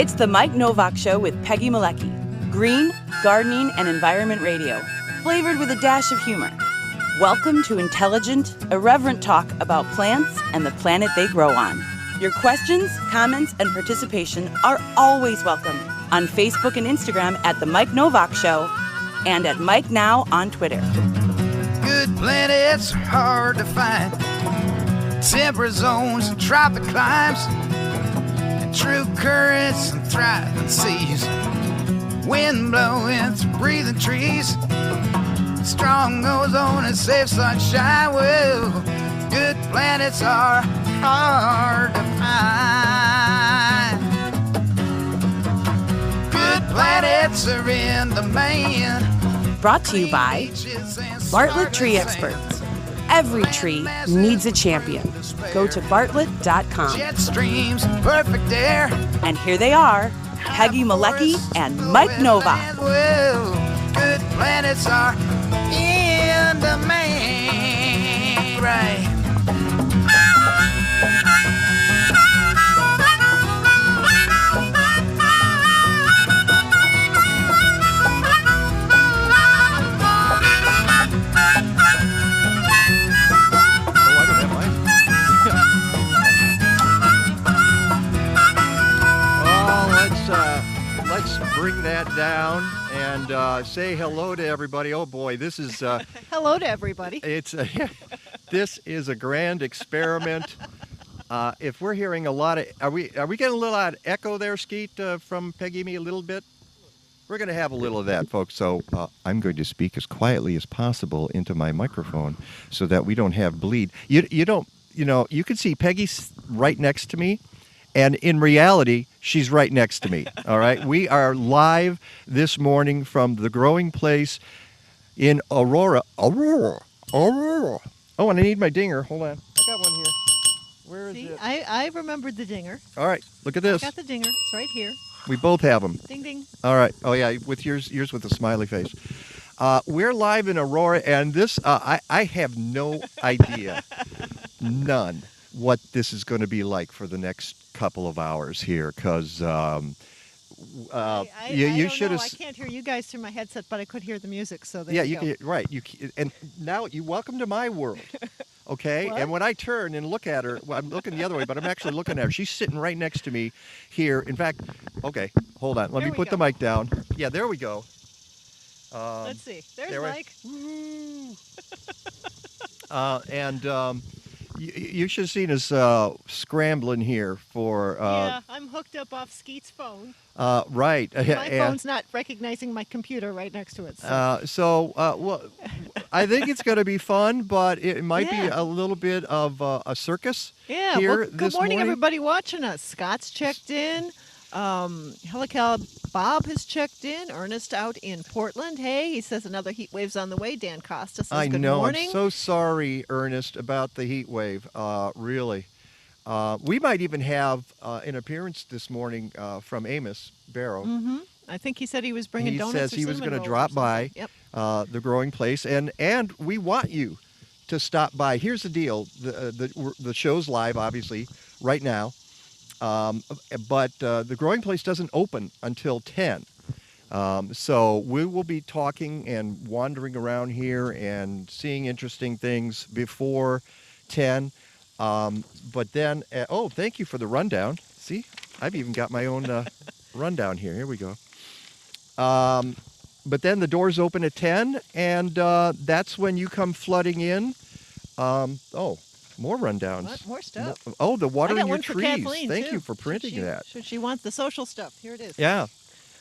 It's the Mike Nowak Show with Peggy Malecki. Green, gardening, and environment radio, flavored with a dash of humor. Welcome to intelligent, irreverent talk about plants and the planet they grow on. Your questions, comments, and participation are always welcome on Facebook and Instagram at The Mike Nowak Show and at Mike Now on Twitter. Good planets are hard to find. Temperate zones and tropic climes. And true currents and thriving seas. Wind blowing through breathing trees. Strong ozone and safe sunshine. Well, good planets are hard to find. Good planets are in demand. Brought to you by Bartlett Tree Experts. Every tree needs a champion. Go to bartlett.com. Jet streams, perfect air. And here they are, Peggy Malecki and Mike Nowak. Well, good planets are in demand, right? Let's bring that down and say hello to everybody. Oh boy, this is hello to everybody. This is a grand experiment. If we're hearing a lot of, are we getting a little out of echo there, Skeet, from Peggy me a little bit? We're going to have a little of that, folks. So I'm going to speak as quietly as possible into my microphone so that we don't have bleed. You can see Peggy's right next to me. And in reality, she's right next to me, all right? We are live this morning from the growing place in Aurora. Oh, and I need my dinger. Hold on. I got one here. Where is it? I remembered the dinger. All right, look at this. I got the dinger. It's right here. We both have them. Ding, ding. All right. Oh, yeah, with yours with a smiley face. We're live in Aurora, and this, I have no idea, none, what this is going to be like for the next couple of hours here, because you should have. I can't hear you guys through my headset, but I could hear the music. So there you can, right. And now you welcome to my world, okay? What? And when I turn and look at her, well, I'm looking the other way, but I'm actually looking at her. She's sitting right next to me here. In fact, okay, hold on. Let me put the mic down. Yeah, there we go. Let's see. There's Mike. You should have seen us scrambling here for... yeah, I'm hooked up off Skeet's phone. Right. My phone's not recognizing my computer right next to it. Well, I think it's going to be fun, but it might be a little bit of a circus here good morning, everybody watching us. Scott's checked in. Helicab Bob has checked in. Ernest out in Portland. Hey, he says another heat wave's on the way. Dan Costa says good morning. I'm so sorry, Ernest, about the heat wave. Really. We might even have an appearance this morning from Amos Barrow. Mm-hmm. I think he said he was bringing donuts. He says he was going to drop by the growing place, and we want you to stop by. Here's the deal. The show's live, obviously, right now. But the growing place doesn't open until 10. So we will be talking and wandering around here and seeing interesting things before 10. But then, thank you for the rundown. See, I've even got my own rundown here. Here we go. But then the doors open at 10, and that's when you come flooding in. More rundowns. What? More stuff. The watering your trees. Kathleen, Thank too. you for printing that. Should she want the social stuff? Here it is. Yeah.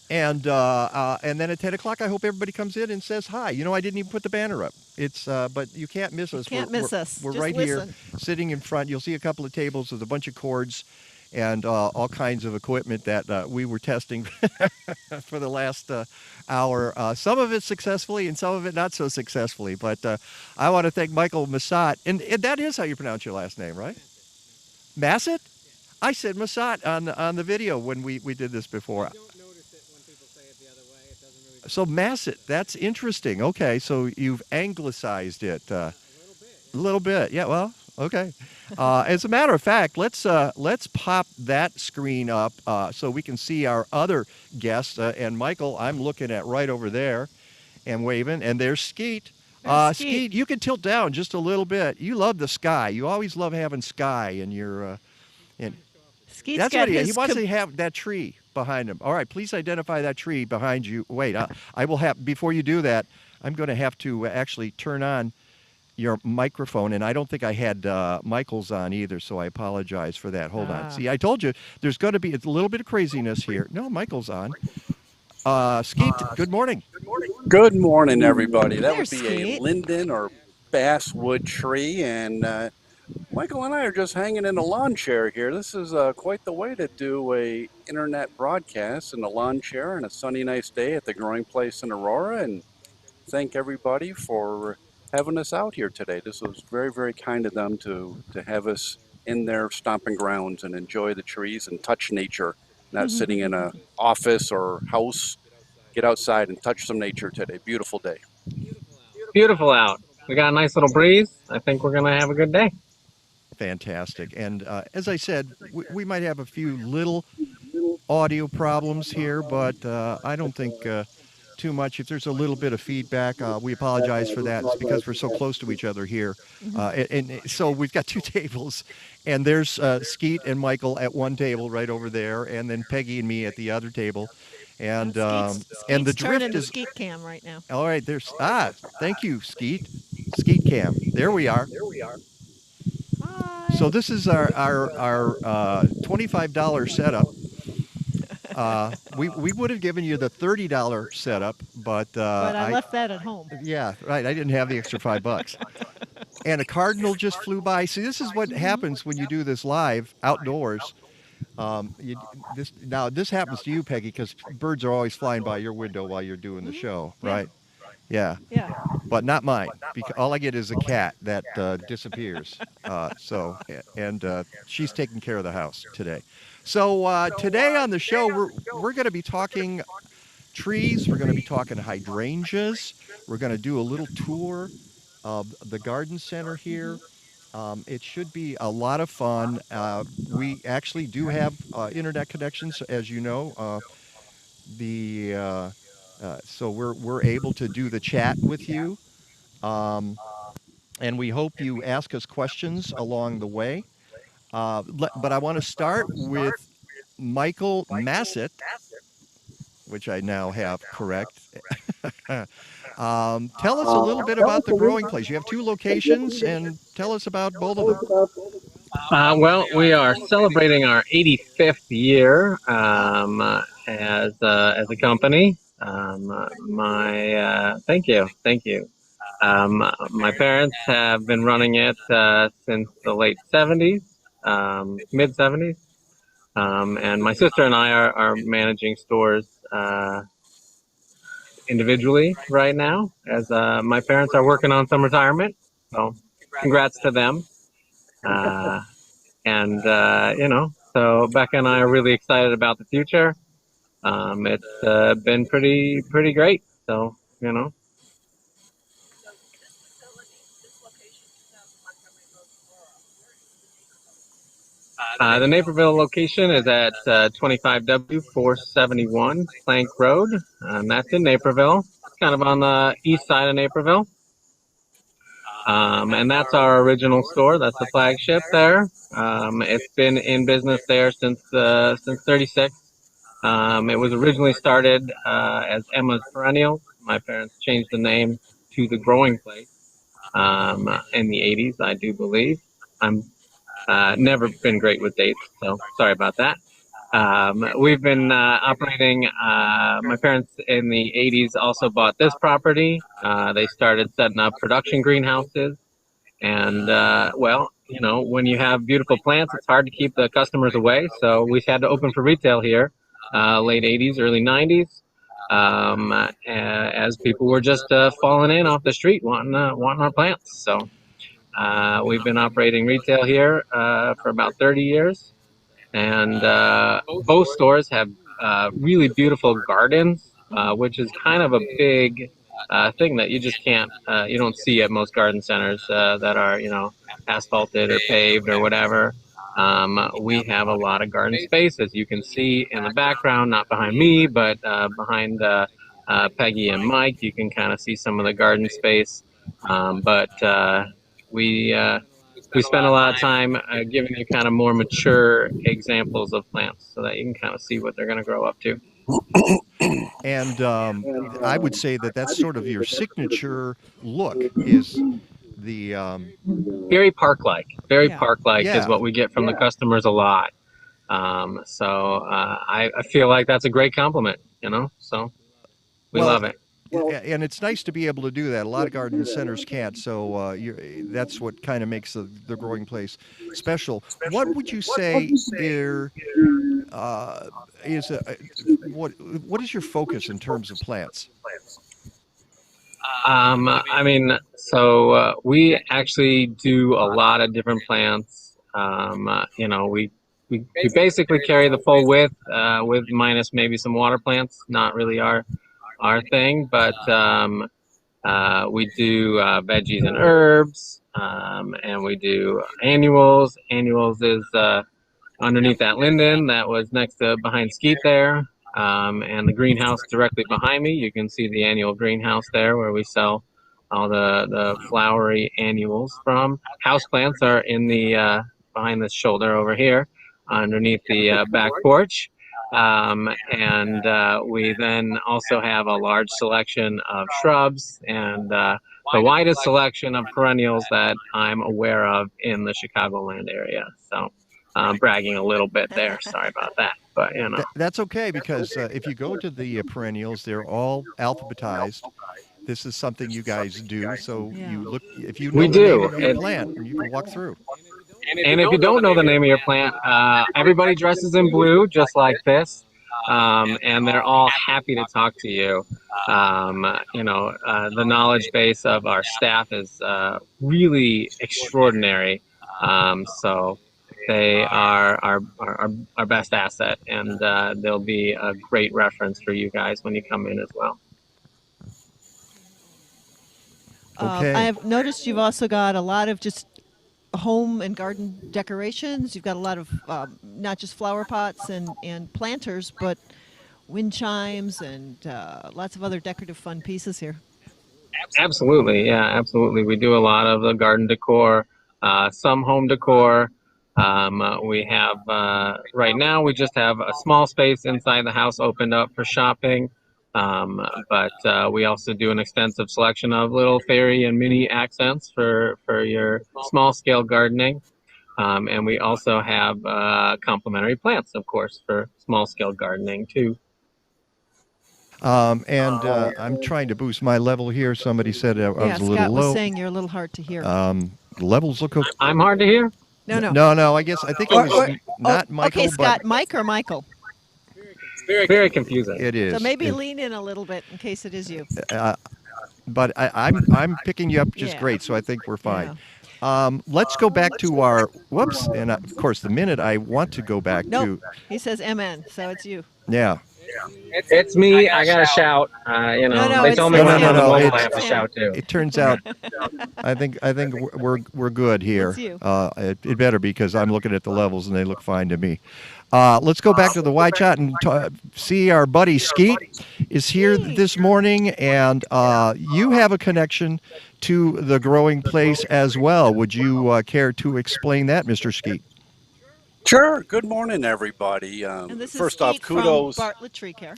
And then at 10 o'clock, I hope everybody comes in and says hi. I didn't even put the banner up. It's but you can't miss us. Can't miss us. We're Just right listen. here, sitting in front. You'll see a couple of tables with a bunch of cords and all kinds of equipment that we were testing for the last hour. Some of it successfully and some of it not so successfully. But I want to thank Michael Massat. And that is how you pronounce your last name, right? Massat? I said Massat on the video when we did this before. I don't notice it when people say it the other way. It doesn't really... So Massat, that's interesting. Okay, so you've anglicized it. A little bit. A little bit, yeah. Well, Okay. As a matter of fact, let's pop that screen up so we can see our other guests. And Michael, I'm looking at right over there and waving. And there's Skeet. There's Skeet, Skeet. you can tilt down just a little bit. You love the sky. You always love having sky in your. In, Skeet's that's got what his he wants to have that tree behind him. All right, please identify that tree behind you. Wait, I will have before you do that. I'm going to have to actually turn on your microphone, and I don't think I had Michael's on either, so I apologize for that. Hold on. See, I told you there's going to be a little bit of craziness here. No, Michael's on. Skeet, good morning. Good morning, everybody. That There's would be a Skeet. linden or basswood tree, and Michael and I are just hanging in a lawn chair here. This is quite the way to do a internet broadcast in a lawn chair on a sunny, nice day at the growing place in Aurora, and thank everybody for having us out here today. This was very, very kind of them to have us in their stomping grounds and enjoy the trees and touch nature, not sitting in a office or house. Get outside and touch some nature today. Beautiful day. Beautiful out. We got a nice little breeze. I think we're gonna have a good day. Fantastic. And as I said, we might have a few little audio problems here, but I don't think too much. If there's a little bit of feedback, we apologize for that. It's because we're so close to each other here. And so we've got two tables, and there's Skeet and Michael at one table right over there, and then Peggy and me at the other table. And and the drift turning is Skeet cam right now. all right. There's thank you, Skeet. Skeet cam. There we are. Hi. So this is our $25 setup. We would have given you the $30 setup, but I left that at home. yeah, right. I didn't have the extra $5. And a cardinal just flew by. See, this is what happens when you do this live outdoors. This happens to you, Peggy, because birds are always flying by your window while you're doing the show, right? Yeah. Yeah. But not mine, because all I get is a cat that disappears. She's taking care of the house today. So today on the show, we're going to be talking trees. We're going to be talking hydrangeas. We're going to do a little tour of the garden center here. It should be a lot of fun. We actually do have internet connections, as you know. So we're able to do the chat with you, and we hope you ask us questions along the way. But I want to start with Michael Massat, which I now have correct. Tell us a little bit about the growing place. You have two locations, and tell us about both of them. Well, we are celebrating our 85th year as a company. Thank you. My parents have been running it since the late 70s, mid 70s, and my sister and I are managing stores individually right now, as my parents are working on some retirement. So, congrats to them. So Becca and I are really excited about the future. It's been pretty great. So, the Naperville location is at 25W 471 Plank Road, and that's in Naperville. It's kind of on the east side of Naperville. And that's our original store. That's the flagship there. It's been in business there since 36. It was originally started as Emma's Perennials. My parents changed the name to The Growing Place in the 80s, I do believe. I'm never been great with dates, so sorry about that. We've been operating, my parents in the 80s also bought this property. They started setting up production greenhouses. And, when you have beautiful plants, it's hard to keep the customers away. So we had to open for retail here, late 80s, early 90s, as people were just falling in off the street wanting our plants. So we've been operating retail here for about 30 years. And both stores have really beautiful gardens, which is kind of a big thing that you just can't, you don't see at most garden centers that are, asphalted or paved or whatever. We have a lot of garden space, as you can see in the background, not behind me, but behind Peggy and Mike. You can kind of see some of the garden space. But we spend a lot of time giving you kind of more mature examples of plants so that you can kind of see what they're going to grow up to. And I would say that that's sort of your signature look is the Very park-like. Very Yeah. park-like Yeah. is what we get from the customers a lot. I feel like that's a great compliment, so we well, love it. and it's nice to be able to do that. A lot of garden centers can't, so that's what kind of makes the growing place special. What would you say there is what is your focus in terms of plants? We actually do a lot of different plants. We basically carry the full width with minus maybe some water plants. Not really our thing, but we do veggies and herbs, and we do annuals. Annuals is underneath that linden that was next to behind Skeet there, and the greenhouse directly behind me. You can see the annual greenhouse there where we sell all the flowery annuals from. Houseplants are in the behind this shoulder over here, underneath the back porch. We then also have a large selection of shrubs and the widest selection of perennials that I'm aware of in the Chicagoland area. So bragging a little bit there. Sorry about that. But, That's okay because if you go to the perennials, they're all alphabetized. This is something you guys do, so Yeah. you look if you We know the name do. of your plant, and you can walk through. And if you don't know the name of your plant, everybody dresses in blue, just like this. And they're all happy to talk to you. The knowledge base of our staff is really extraordinary. So they are our best asset, and they'll be a great reference for you guys when you come in as well. Okay. I've noticed you've also got a lot of just home and garden decorations. You've got a lot of not just flower pots and planters, but wind chimes and lots of other decorative fun pieces here. Absolutely, yeah, absolutely. We do a lot of the garden decor, some home decor. We have right now we just have a small space inside the house opened up for shopping, but we also do an extensive selection of little fairy and mini accents for your small scale gardening. And we also have complementary plants, of course, for small scale gardening too. I'm trying to boost my level here. Somebody said I was a little Scott was low. saying you're a little hard to hear. Levels look okay. I'm hard to hear. No. I think it was not Michael. Okay, Scott, but Mike or Michael? Very confusing. it is. So maybe lean in a little bit in case it is you. But I'm picking you up just Yeah. great, so I think we're fine. Let's go back to our whoops, and of course, the minute I want to go back Nope. He says MN, so it's you. yeah. It's me. I gotta shout. No, they it's told me him. when I'm on the mobile, it's I have to shout too. It turns out, I think we're good here. It's you. It better be because I'm looking at the levels and they look fine to me. Let's go back to the Y chat and see our buddy Skeet is here this morning, and you have a connection to the growing place as well. Would you care to explain that, Mr. Skeet? Sure. Good morning, everybody. And this is First Skeet off, kudos. from Bartlett Tree Care.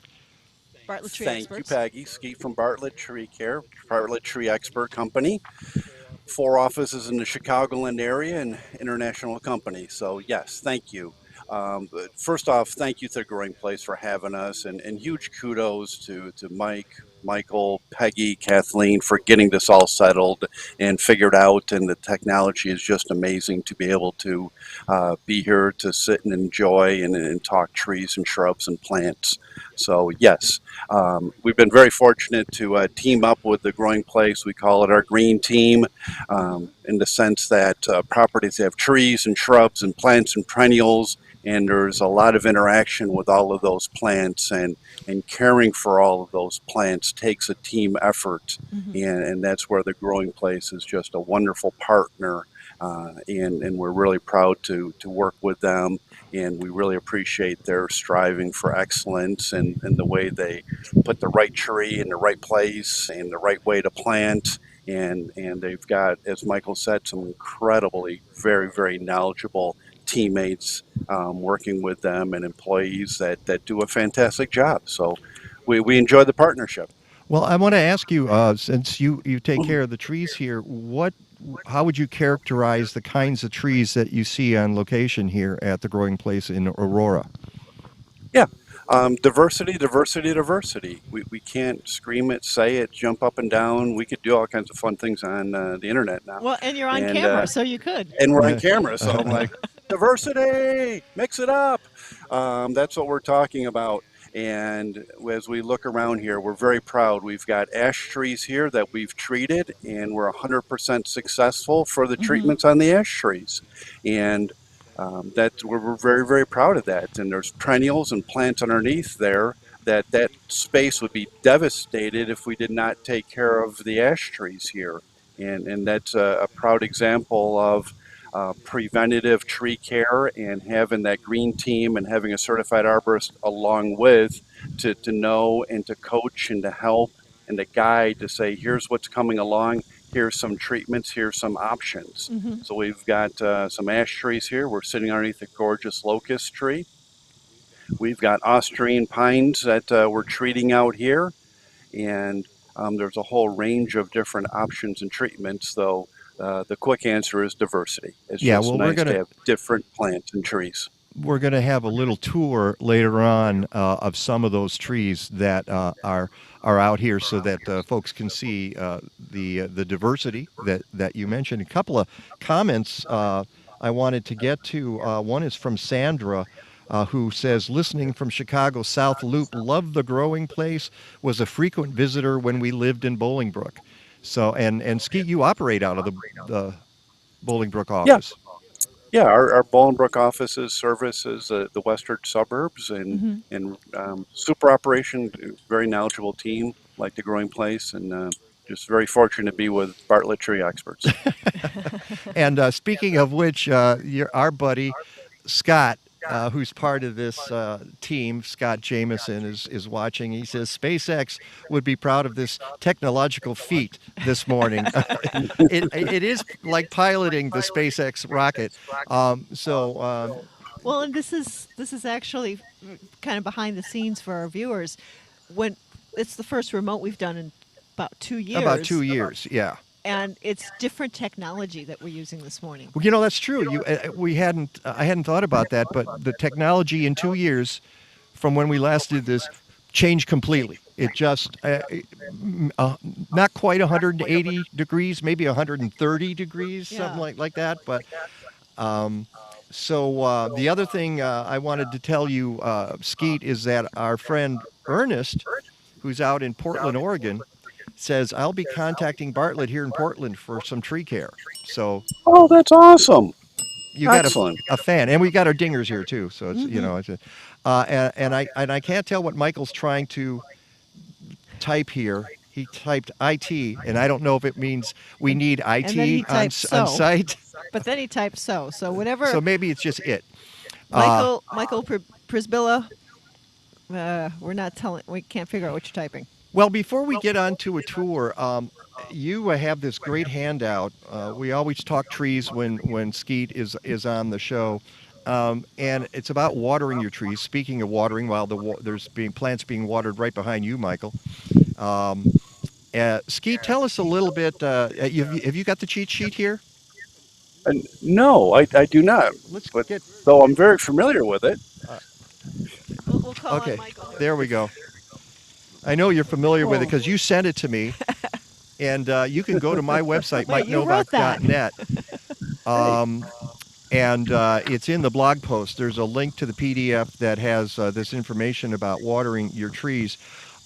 Bartlett Tree Thank Experts. you, Peggy. Skeet from Bartlett Tree Care, Bartlett Tree Expert Company. 4 offices in the Chicagoland area and international company. So yes, thank you. But first off, thank you to the Growing Place for having us, and huge kudos to Mike, Michael, Peggy, Kathleen for getting this all settled and figured out. And the technology is just amazing to be able to be here to sit and enjoy and talk trees and shrubs and plants. So yes, we've been very fortunate to team up with the Growing Place. We call it our green team, in the sense that properties have trees and shrubs and plants and perennials and there's a lot of interaction with all of those plants, and caring for all of those plants takes a team effort, and that's where the growing place is just a wonderful partner, and we're really proud to work with them, and we really appreciate their striving for excellence and the way they put the right tree in the right place and the right way to plant. And they've got, as Michael said, some incredibly very knowledgeable teammates working with them, and employees that do a fantastic job. So we enjoy the partnership. Well, I want to ask you, since you take care of the trees here, how would you characterize the kinds of trees that you see on location here at the growing place in Aurora? Yeah. Diversity, diversity, diversity. We can't scream it, say it, jump up and down. We could do all kinds of fun things on the internet now. Well, and you're on And, camera, so you could. And we're on camera, so I'm like, diversity, mix it up. That's what we're talking about. And as we look around here, we're very proud. We've got ash trees here that we've treated, and we're 100% successful for the treatments on the ash trees. And we're very proud of that. And there's perennials and plants underneath there that space would be devastated if we did not take care of the ash trees here. And that's a proud example of preventative tree care, and having that green team and having a certified arborist along with to know and to coach and to help and to guide, to say, here's what's coming along, here's some treatments, here's some options. So we've got some ash trees here. We're sitting underneath a gorgeous locust tree. We've got Austrian pines that we're treating out here, and there's a whole range of different options and treatments, though. The quick answer is diversity. It's just nice to have different plants and trees. We're going to have a little tour later on of some of those trees that are out here, so that folks can see the diversity that you mentioned. A couple of comments I wanted to get to. One is from Sandra, who says, listening from Chicago South Loop, love the growing place, was a frequent visitor when we lived in Bolingbrook. So, and Skeet, you operate out of the Bolingbrook office. Yeah, our Bolingbrook offices services the western suburbs, and super operation, very knowledgeable team, like the growing place, and just very fortunate to be with Bartlett Tree Experts. And speaking of which, our buddy Scott, who's part of this team, Scott Jameson, is watching. He says SpaceX would be proud of this technological feat this morning. It is like piloting the SpaceX rocket. Well, and this is actually kind of behind the scenes for our viewers. When it's the first remote we've done in about 2 years. About 2 years, yeah. And it's different technology that we're using this morning. Well, that's true. I hadn't thought about that, but the technology in 2 years from when we last did this changed completely. It just not quite 180 degrees, maybe 130 degrees, something like that. But the other thing I wanted to tell you, Skeet, is that our friend Ernest, who's out in Portland, Oregon, says, I'll be contacting Bartlett here in Portland for some tree care. So, oh, that's awesome. You got a fan, and we got our dingers here too. So it's and I can't tell what Michael's trying to type here. He typed IT, and I don't know if it means we need IT on site. But then he typed so whatever. So maybe it's just it. Michael Prisbilla, we're not telling. We can't figure out what you're typing. Well, before we get on to a tour, you have this great handout. We always talk trees when Skeet is on the show, and it's about watering your trees. Speaking of watering, while there's plants being watered right behind you, Michael. Skeet, tell us a little bit. Have you got the cheat sheet here? No, I do not. Though I'm very familiar with it. We'll call okay, on Michael. There we go. I know you're familiar with it because you sent it to me, and you can go to my website, MikeNowak.net, and it's in the blog post. There's a link to the PDF that has this information about watering your trees.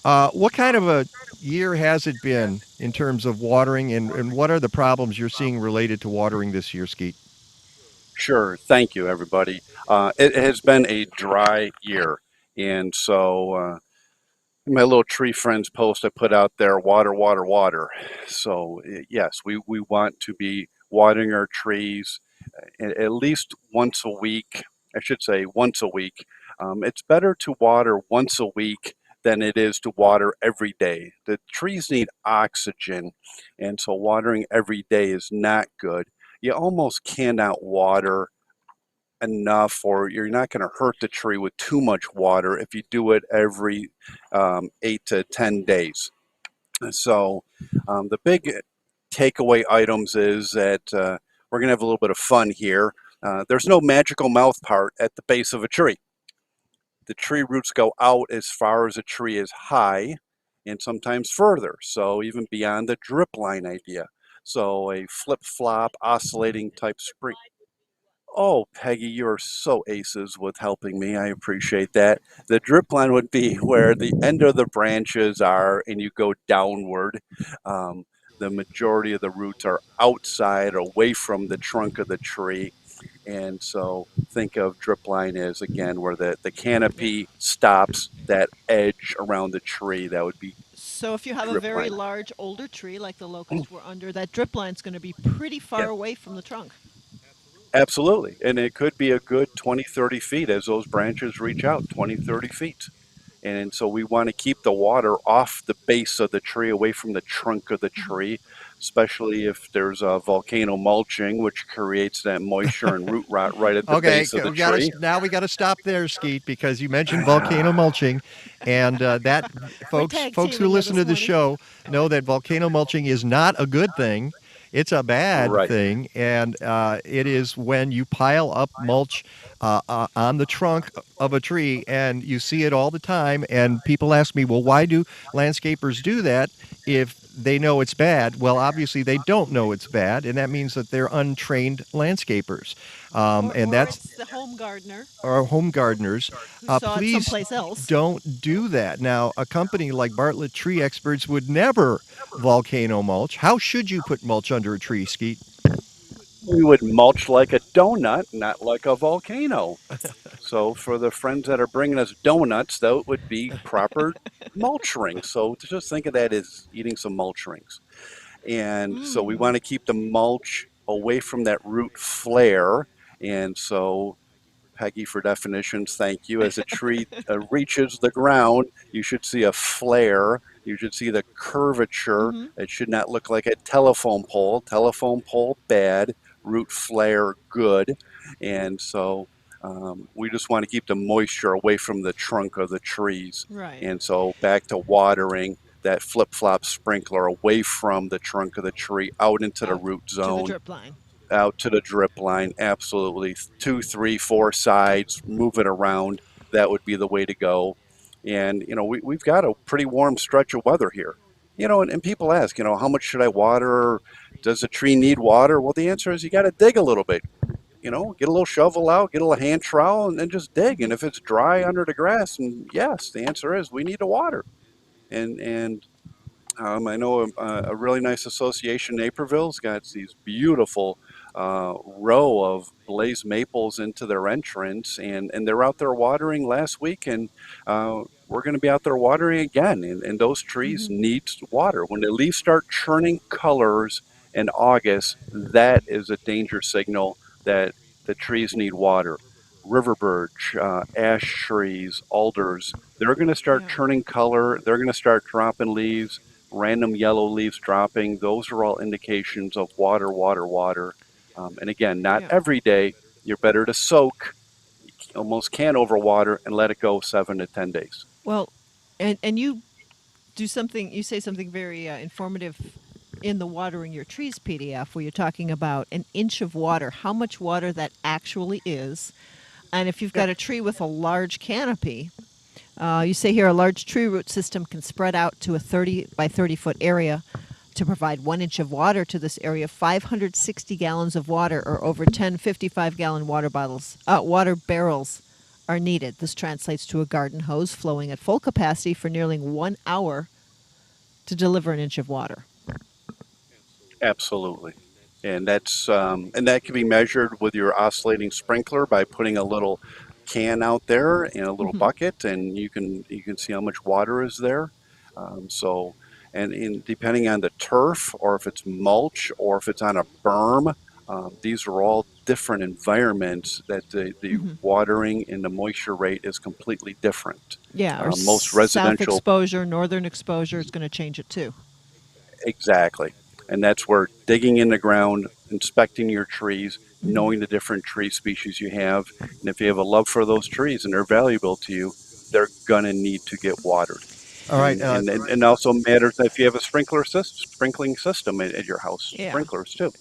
What kind of a year has it been in terms of watering, and what are the problems you're seeing related to watering this year, Skeet? Sure. Thank you, everybody. It has been a dry year. And so, in my little tree friends post I put out there, water, water, water. So, yes, we want to be watering our trees at least once a week. I should say once a week. It's better to water once a week than it is to water every day. The trees need oxygen, and so watering every day is not good. You almost cannot water enough, or you're not going to hurt the tree with too much water if you do it every 8 to 10 days. So the big takeaway items is that we're going to have a little bit of fun here. There's no magical mouth part at the base of a tree. The tree roots go out as far as a tree is high and sometimes further, so even beyond the drip line idea. So a flip-flop oscillating type spring. Oh, Peggy, you're so aces with helping me. I appreciate that. The drip line would be where the end of the branches are and you go downward. Um, the majority of the roots are outside, away from the trunk of the tree. And so think of drip line as, again, where the canopy stops that edge around the tree. That would be So if you have a drip very line. large older tree like the locust we're under, that drip line's going to be pretty far Yeah, away from the trunk. absolutely. And it could be a good 20, 30 feet as those branches reach out, 20, 30 feet. And so we want to keep the water off the base of the tree, away from the trunk of the tree, especially if there's a volcano mulching, which creates that moisture and root rot right at the Okay, base of the we got tree. to now we got to stop there, Skeet, because you mentioned volcano mulching, and that We're folks tag who teaming you listen this to the morning. show know that volcano mulching is not a good thing. It's a bad Right. thing, and it is when you pile up mulch on the trunk of a tree, and you see it all the time. And people ask me, well, why do landscapers do that if they know it's bad? Well, obviously they don't know it's bad, and that means that they're untrained landscapers. And Or that's it's the home gardener our home gardeners. who saw it Please someplace else. don't do that. Now, a company like Bartlett Tree Experts would never volcano mulch. How should you put mulch under a tree, Skeet? We would mulch like a donut, not like a volcano. So for the friends that are bringing us donuts, that would be proper mulch rings. So just think of that as eating some mulch rings. And so we want to keep the mulch away from that root flare. And so, Peggy, for definitions, thank you. As a tree reaches the ground, you should see a flare. You should see the curvature. It should not look like a telephone pole. Telephone pole, bad. Root flare, good. And so we just want to keep the moisture away from the trunk of the trees. Right. And so back to watering, that flip-flop sprinkler away from the trunk of the tree out into the Out root to the zone, drip line. out to the drip line. Absolutely. 2, 3, 4 sides, move it around. That would be the way to go. And, we've got a pretty warm stretch of weather here. And people ask, how much should I water? Does a tree need water? Well, the answer is you got to dig a little bit. Get a little shovel out, get a little hand trowel, and then just dig. And if it's dry under the grass, and yes, the answer is we need to water. And I know a really nice association, Naperville's got these beautiful row of blaze maples into their entrance, and they're out there watering last week, and we're going to be out there watering again. And those trees need water. When the leaves start churning colors in August, that is a danger signal that the trees need water. River birch, ash trees, alders, they're going to start churning color. They're going to start dropping leaves, random yellow leaves dropping. Those are all indications of water, water, water. And again, not every day. You're better to soak. You almost can't overwater and let it go 7 to 10 days. Well, and you say something very informative in the Watering Your Trees PDF, where you're talking about an inch of water, how much water that actually is. And if you've got a tree with a large canopy, you say here a large tree root system can spread out to a 30 by 30 foot area to provide 1 inch of water to this area. 560 gallons of water, or over 10 55-gallon water barrels are needed. This translates to a garden hose flowing at full capacity for nearly 1 hour to deliver an inch of water. Absolutely. And that can be measured with your oscillating sprinkler by putting a little can out there in a little bucket, and you can see how much water is there. So, and depending on the turf, or if it's mulch, or if it's on a berm, these are all different environments that the watering and the moisture rate is completely different. Yeah, or Most south residential, exposure, northern exposure is going to change it too. exactly. And that's where digging in the ground, inspecting your trees, knowing the different tree species you have. And if you have a love for those trees and they're valuable to you, they're going to need to get watered. All right. And also matters if you have a sprinkling system at your house, Yeah. sprinklers too.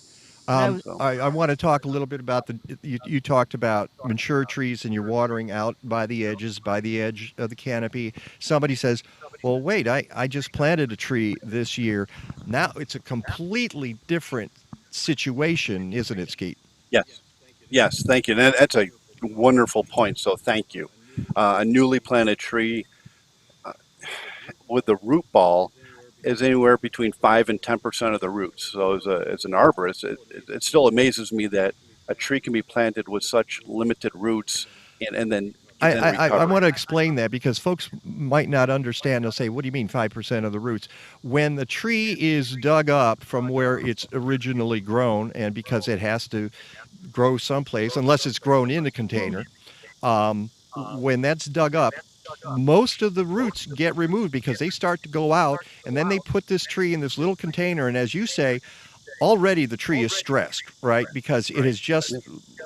So, I want to talk a little bit about you talked about mature trees and you're watering out by the edge of the canopy. Somebody says, well, wait, I just planted a tree this year. Now it's a completely different situation, isn't it, Skeet? yes, yes, thank you. That's a wonderful point. So thank you. A newly planted tree with the root ball is anywhere between 5 and 10% of the roots. So as an arborist, it still amazes me that a tree can be planted with such limited roots and then I recover. want to explain that because folks might not understand. They'll say, what do you mean 5% of the roots? When the tree is dug up from where it's originally grown, and because it has to grow someplace, unless it's grown in a container, when that's dug up, most of the roots get removed because they start to go out, and then they put this tree in this little container. And as you say, already the tree is stressed, right? Because it has just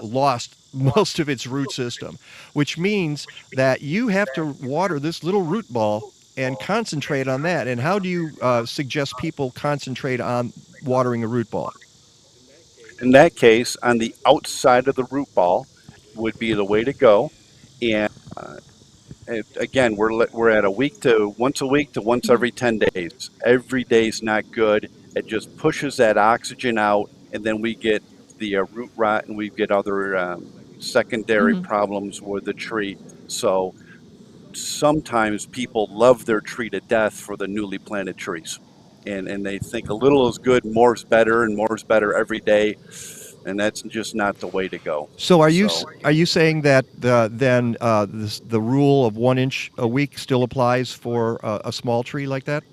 lost most of its root system, which means that you have to water this little root ball and concentrate on that. And how do you suggest people concentrate on watering a root ball? In that case, on the outside of the root ball would be the way to go. And again, we're at once a week to once every 10 days. Every day is not good. It just pushes that oxygen out, and then we get the root rot, and we get other secondary problems with the tree. So sometimes people love their tree to death for the newly planted trees. And they think a little is good, more is better, and more is better every day. And that's just not the way to go. So are you saying that then the rule of 1 inch a week still applies for a small tree like that?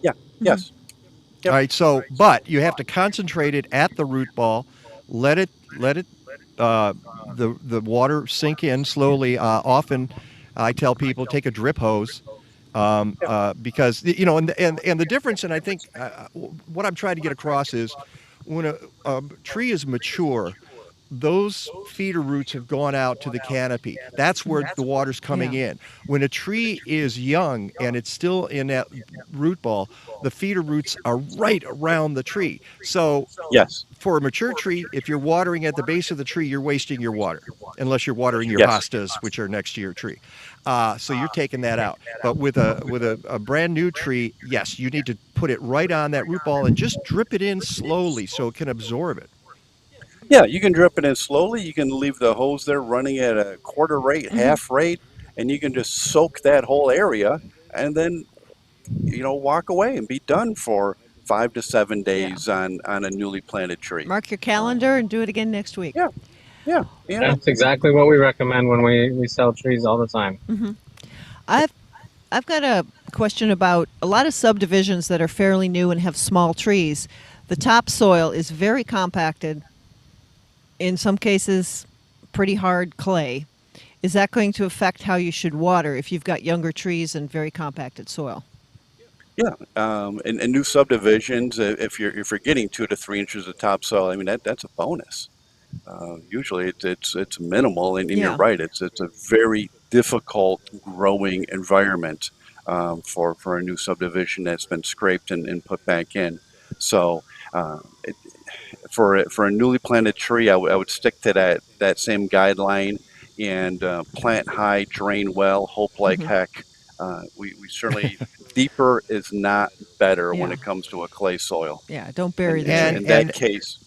Yeah, yes. All Yep. right. So, but you have to concentrate it at the root ball. Let it the water sink in slowly. Often, I tell people take a drip hose because and the difference. And I think what I'm trying to get across is when a tree is mature, those feeder roots have gone out to the canopy. That's where the water's coming in. When a tree is young and it's still in that root ball, the feeder roots are right around the tree. So Yes. for a mature tree, if you're watering at the base of the tree, you're wasting your water, unless you're watering your Yes. hostas, which are next to your tree. So you're taking that out. But with a brand new tree, yes, you need to put it right on that root ball and just drip it in slowly so it can absorb it. Yeah, you can drip it in slowly. You can leave the hose there running at a quarter rate, half rate, and you can just soak that whole area and then, walk away and be done for 5 to 7 days on a newly planted tree. Mark your calendar and do it again next week. Yeah, yeah, yeah. That's exactly what we recommend when we sell trees all the time. I've got a question about a lot of subdivisions that are fairly new and have small trees. The topsoil is very compacted, in some cases pretty hard clay. Is that going to affect how you should water if you've got younger trees and very compacted soil? Yeah, in new subdivisions, if you're getting 2 to 3 inches of topsoil, I mean that's a bonus. Usually it's minimal, and you're right. It's a very difficult growing environment for a new subdivision that's been scraped and put back in. So for a newly planted tree, I would stick to that same guideline and plant high, drain well, hope like heck. We certainly deeper is not better when it comes to a clay soil. Yeah, don't bury the And tree. in that case,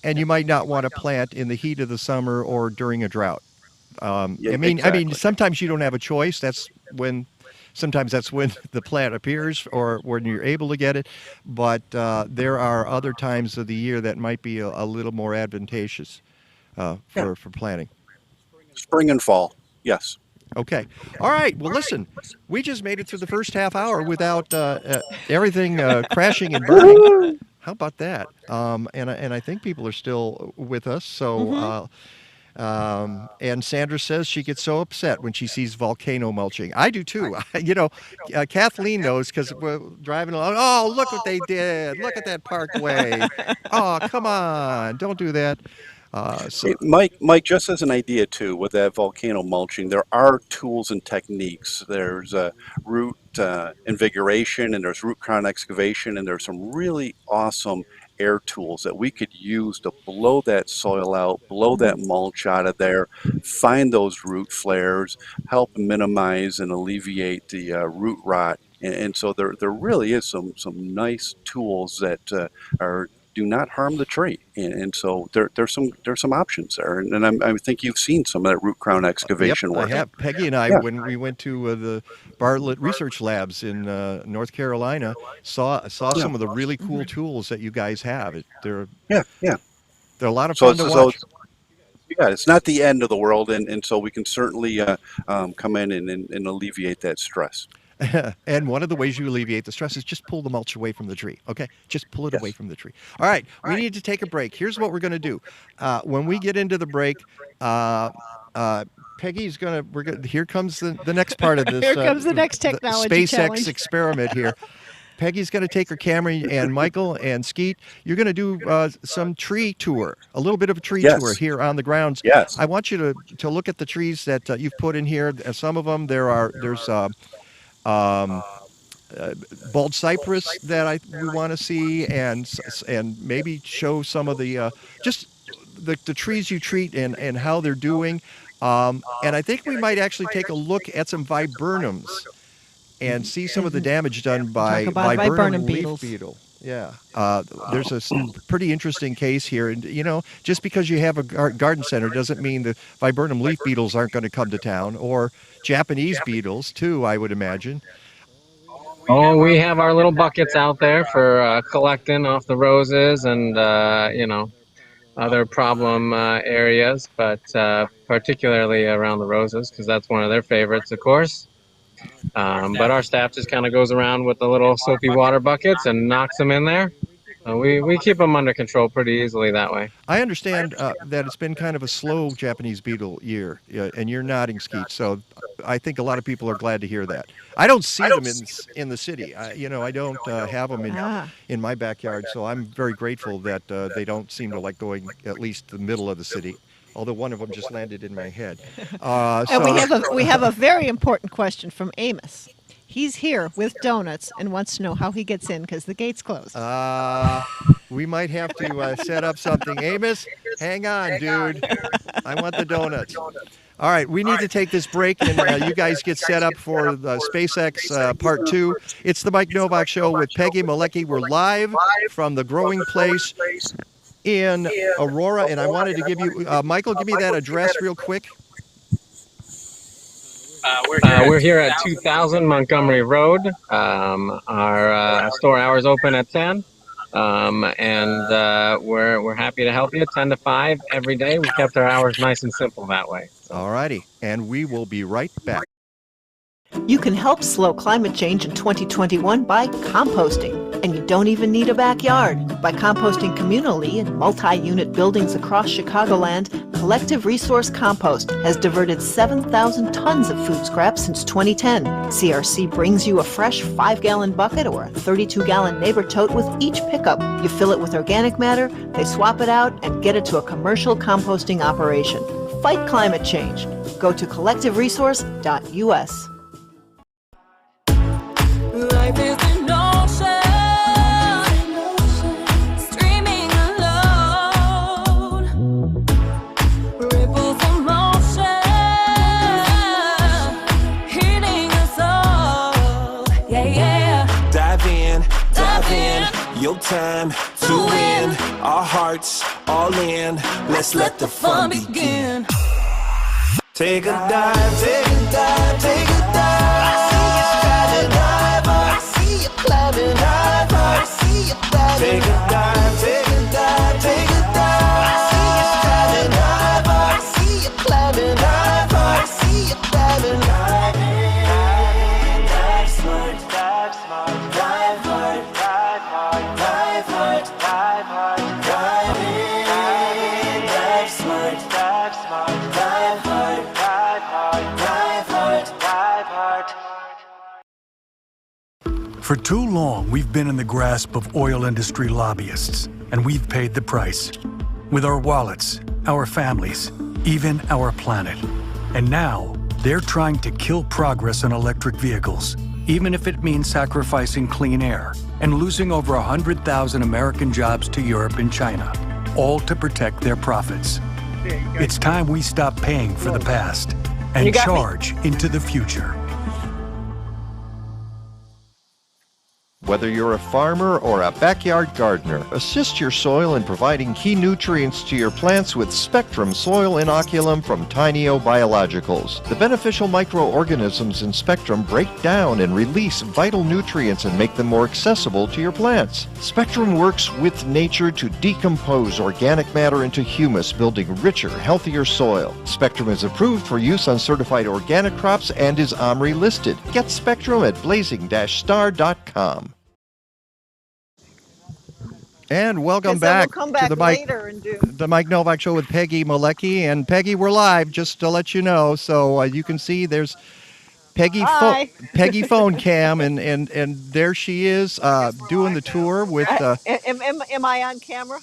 And you might not want to plant in the heat of the summer or during a drought. Yeah, I mean, exactly. sometimes you don't have a choice. That's when sometimes that's when the plant appears or when you're able to get it. But there are other times of the year that might be a little more advantageous for planting. Spring and fall, yes. Okay. All right. Well, listen, we just made it through the first half hour without everything crashing and burning. How about that? And I think people are still with us. So, and Sandra says she gets so upset when she sees volcano mulching. I do too. Kathleen knows because we're driving along. Oh, look what they did! Look at that parkway. Oh, come on! Don't do that. Hey, Mike, just as an idea too, with that volcano mulching, there are tools and techniques. There's root invigoration, and there's root crown excavation, and there's some really awesome air tools that we could use to blow that soil out, blow that mulch out of there, find those root flares, help minimize and alleviate the root rot. And so there really is some nice tools that do not harm the tree, and so there's some options there, and I think you've seen some of that root crown excavation work. I have. Peggy and I, when we went to the Bartlett Research Labs in North Carolina, saw some of the really cool tools that you guys have. They're a lot of fun to watch. Yeah, it's not the end of the world, and so we can certainly come in and alleviate that stress. And one of the ways you alleviate the stress is just pull the mulch away from the tree. Okay, just pull it away from the tree. All right, we need to take a break. Here's what we're going to do. When we get into the break, Peggy's going to. Here comes the next part of this. Here comes the next technology SpaceX challenge. Experiment here. Peggy's going to take her camera, and Michael and Skeet, you're going to do some tree tour, a little bit of a tree tour here on the grounds. Yes. I want you to look at the trees that you've put in here. Some of them there's. Bald cypress that we want to see, and maybe show some of the just the trees you treat and how they're doing. And I think we might actually take a look at some viburnums and see some of the damage done by viburnum leaf beetle. Yeah, there's a pretty interesting case here, and just because you have a garden center doesn't mean the viburnum leaf beetles aren't going to come to town, or Japanese beetles too, I would imagine. Oh, we have our little buckets out there for collecting off the roses and other problem areas, but particularly around the roses because that's one of their favorites, of course. But our staff just kind of goes around with the little soapy water buckets and knocks them in there. We keep them under control pretty easily that way. I understand that it's been kind of a slow Japanese beetle year, and you're nodding, Skeet, so I think a lot of people are glad to hear that. I don't see them in the city. I don't have them in my backyard, so I'm very grateful that they don't seem to like going at least the middle of the city. Although one of them just landed in my head. And we have a very important question from Amos. He's here with donuts and wants to know how he gets in because the gate's closed. We might have to set up something. Amos, hang on, dude. I want the donuts. All right, we need to take this break, and you guys get set up for the SpaceX Part 2. It's the Mike Nowak Show with Peggy Malecki. We're live from the Growing Place in Aurora, and I wanted to give you, Michael, give me that address real quick. We're here at 2000 Montgomery Road. Our store hours open at 10, and we're happy to help you 10 to 5 every day. We kept our hours nice and simple that way. All righty, and we will be right back. You can help slow climate change in 2021 by composting. And you don't even need a backyard. By composting communally in multi-unit buildings across Chicagoland, Collective Resource Compost has diverted 7,000 tons of food scrap since 2010. CRC brings you a fresh 5-gallon bucket or a 32-gallon neighbor tote with each pickup. You fill it with organic matter, they swap it out, and get it to a commercial composting operation. Fight climate change. Go to collectiveresource.us. Life is an ocean, streaming alone, ripples of motion, hitting us all, yeah. Dive in, your time to win, our hearts all in, let's let the fun begin. Take a dive, take a dive, take a dive. I see you hard, dive smart, dive hard, dive hard, dive hard, dive hard. For too long, we've been in the grasp of oil industry lobbyists, and we've paid the price. With our wallets, our families, even our planet. And now, they're trying to kill progress in electric vehicles, even if it means sacrificing clean air and losing over 100,000 American jobs to Europe and China, all to protect their profits. It's time we stop paying for the past and charge into the future. Whether you're a farmer or a backyard gardener, assist your soil in providing key nutrients to your plants with Spectrum Soil Inoculum from Tineo Biologicals. The beneficial microorganisms in Spectrum break down and release vital nutrients and make them more accessible to your plants. Spectrum works with nature to decompose organic matter into humus, building richer, healthier soil. Spectrum is approved for use on certified organic crops and is OMRI listed. Get Spectrum at blazing-star.com. And welcome back, we'll come back to later and do the Mike Nowak Show with Peggy Malecki. And Peggy, we're live, just to let you know. So you can see there's Peggy phone cam, and there she is doing the tour with. am I on camera?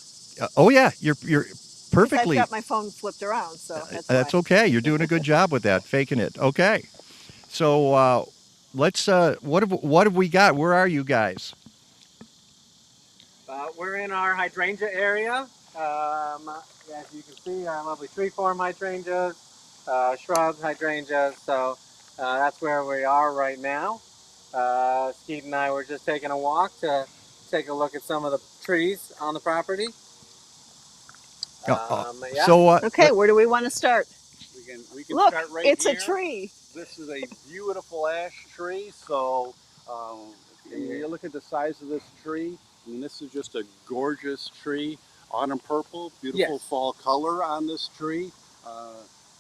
Oh yeah, you're perfectly. I've got my phone flipped around, so that's okay. You're doing a good job with that, faking it. Okay, so let's. What have we got? Where are you guys? We're in our hydrangea area. As you can see, our lovely tree form hydrangeas, shrubs, hydrangeas. So that's where we are right now. Skeet and I were just taking a walk to take a look at some of the trees on the property. Yeah. So okay, where do we want to start? We can Look, start right it's here. a tree. This is a beautiful ash tree. So you look at the size of this tree. I mean, this is just a gorgeous tree. Autumn purple, beautiful fall color on this tree.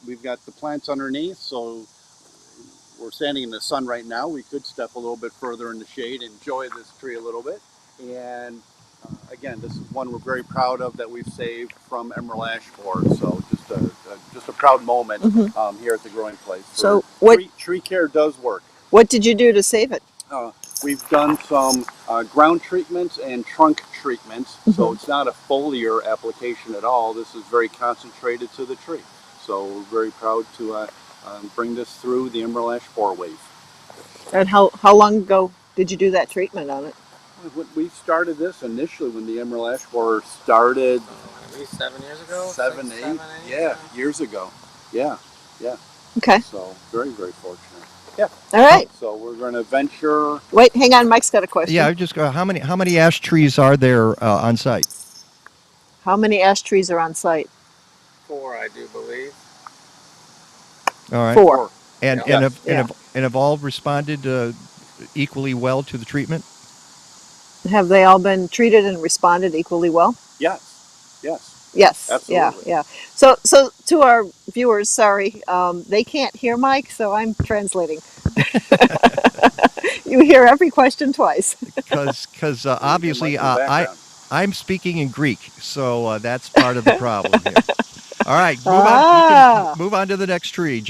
We've got the plants underneath, so we're standing in the sun right now. We could step a little bit further in the shade and enjoy this tree a little bit. And again, this is one we're very proud of that we've saved from emerald ash borer. So just a proud moment here at the growing place. So tree care does work. What did you do to save it? We've done some ground treatments and trunk treatments, so it's not a foliar application at all. This is very concentrated to the tree. So we're very proud to bring this through the emerald ash borer wave. And how long ago did you do that treatment on it? We started this initially when the emerald ash borer started. At least 7 years ago? Seven, eight, years ago. Yeah. Okay. So very, very fortunate. Yeah. All right. So we're going to venture. Wait, hang on. Mike's got a question. Yeah, just how many ash trees are there on site? How many ash trees are on site? 4, I do believe. All right. 4. And have all responded equally well to the treatment? Have they all been treated and responded equally well? Yes. Absolutely. Yeah. So to our viewers, sorry, they can't hear Mike, so I'm translating. You hear every question twice. Because obviously I'm speaking in Greek, so that's part of the problem here. All right, move on to the next tree.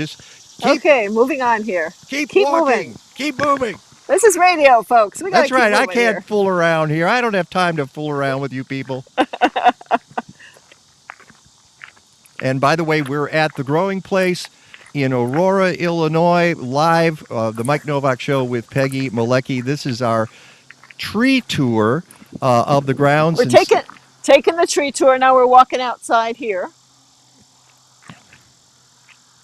Moving on here. Keep walking. moving. Keep moving. This is radio, folks. That's right. I can't here. fool around here. I don't have time to fool around with you people. And by the way, we're at the Growing Place in Aurora, Illinois, live, the Mike Nowak Show with Peggy Malecki. This is our tree tour of the grounds. We're taking the tree tour. Now we're walking outside here.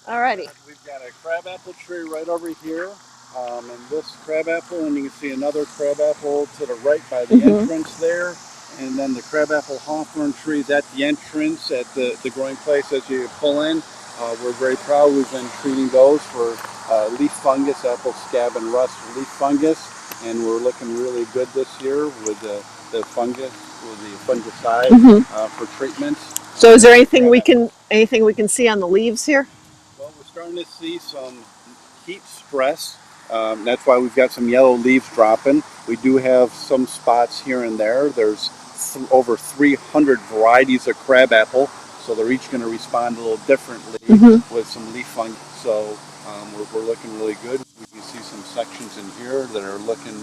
All righty. We've got a crabapple tree right over here. And this crabapple, and you can see another crabapple to the right by the entrance there. And then the crabapple hawthorn trees at the entrance at the growing place as you pull in. We're very proud. We've been treating those for leaf fungus, apple scab and rust leaf fungus. And we're looking really good this year with the fungus, with the fungicide for treatments. So is there anything we can see on the leaves here? Well, we're starting to see some heat stress. That's why we've got some yellow leaves dropping. We do have some spots here and there. There's over 300 varieties of crabapple. So they're each going to respond a little differently with some leaf fungi. So we're looking really good. We can see some sections in here that are looking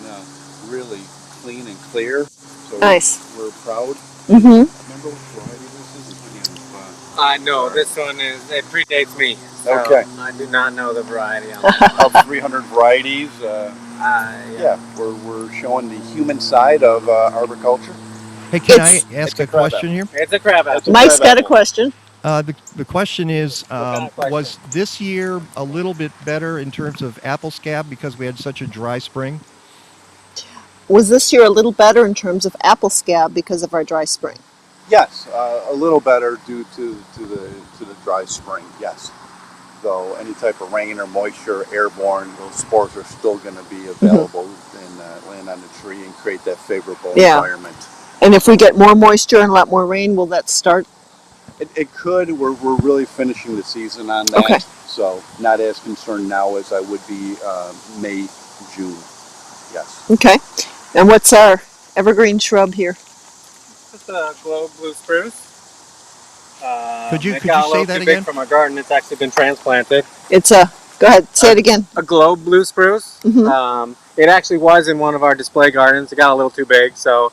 really clean and clear. So Nice. we're proud. Mm-hmm. Remember what variety this is? No, this one it predates me. So Okay. I do not know the variety on that. Of 300 varieties. Yeah, we're showing the human side of arboriculture. Hey, can I It's- ask a a crab question here? It's a crab apple. Mike's got a question. The question is, kind of question? was this year a little bit better in terms of apple scab because we had such a dry spring? Was this year a little better in terms of apple scab because of our dry spring? Yes, a little better due to the dry spring. Yes, though any type of rain or moisture, airborne, those spores are still going to be available and land on the tree and create that favorable environment. And if we get more moisture and a lot more rain, will that start? It could. We're really finishing the season on that. Okay. So not as concerned now as I would be May, June. Yes. Okay. And what's our evergreen shrub here? It's a globe blue spruce. Could you it got a say little that too again? big from our garden. It's actually been transplanted. It's a, go ahead, say it again. A globe blue spruce. It actually was in one of our display gardens. It got a little too big, so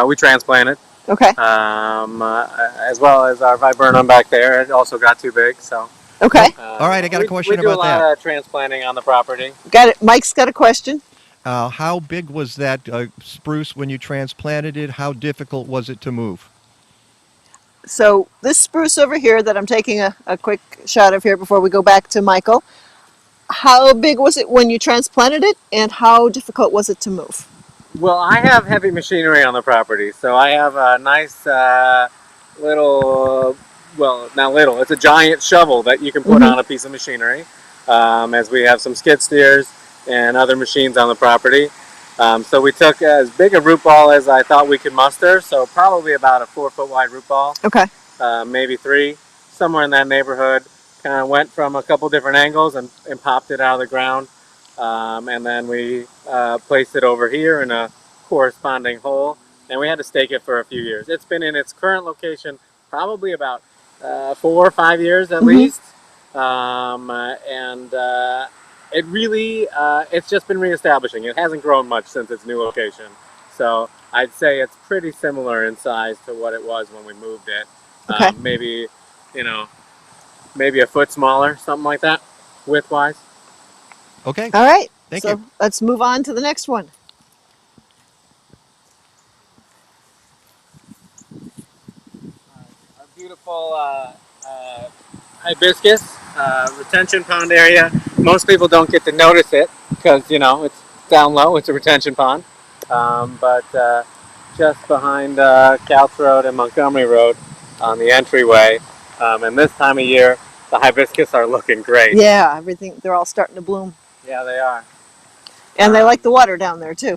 we transplanted. Okay. As well as our viburnum back there. It also got too big, so. Okay. All right, I got a question we do about a lot that. of transplanting on the property. Got it. Mike's got a question. How big was that spruce when you transplanted it? How difficult was it to move? So this spruce over here that I'm taking a quick shot of here before we go back to Michael, how big was it when you transplanted it and how difficult was it to move? Well, I have heavy machinery on the property, so I have a nice little, well, not little, it's a giant shovel that you can put on a piece of machinery, as we have some skid steers and other machines on the property. So we took as big a root ball as I thought we could muster, so probably about a 4-foot wide root ball. Okay. Maybe 3, somewhere in that neighborhood. Kind of went from a couple different angles and popped it out of the ground. And then we placed it over here in a corresponding hole, and we had to stake it for a few years. It's been in its current location probably about 4 or 5 years at least. It really, it's just been reestablishing. It hasn't grown much since its new location. So I'd say it's pretty similar in size to what it was when we moved it. Okay. Maybe, maybe a foot smaller, something like that, width-wise. Okay. All right. Thank so you. let's move on to the next one. Our beautiful hibiscus retention pond area. Most people don't get to notice it because, it's down low. It's a retention pond. But just behind Couch Road and Montgomery Road on the entryway. And this time of year, the hibiscus are looking great. Yeah, everything, they're all starting to bloom. Yeah, they are. And they like the water down there too.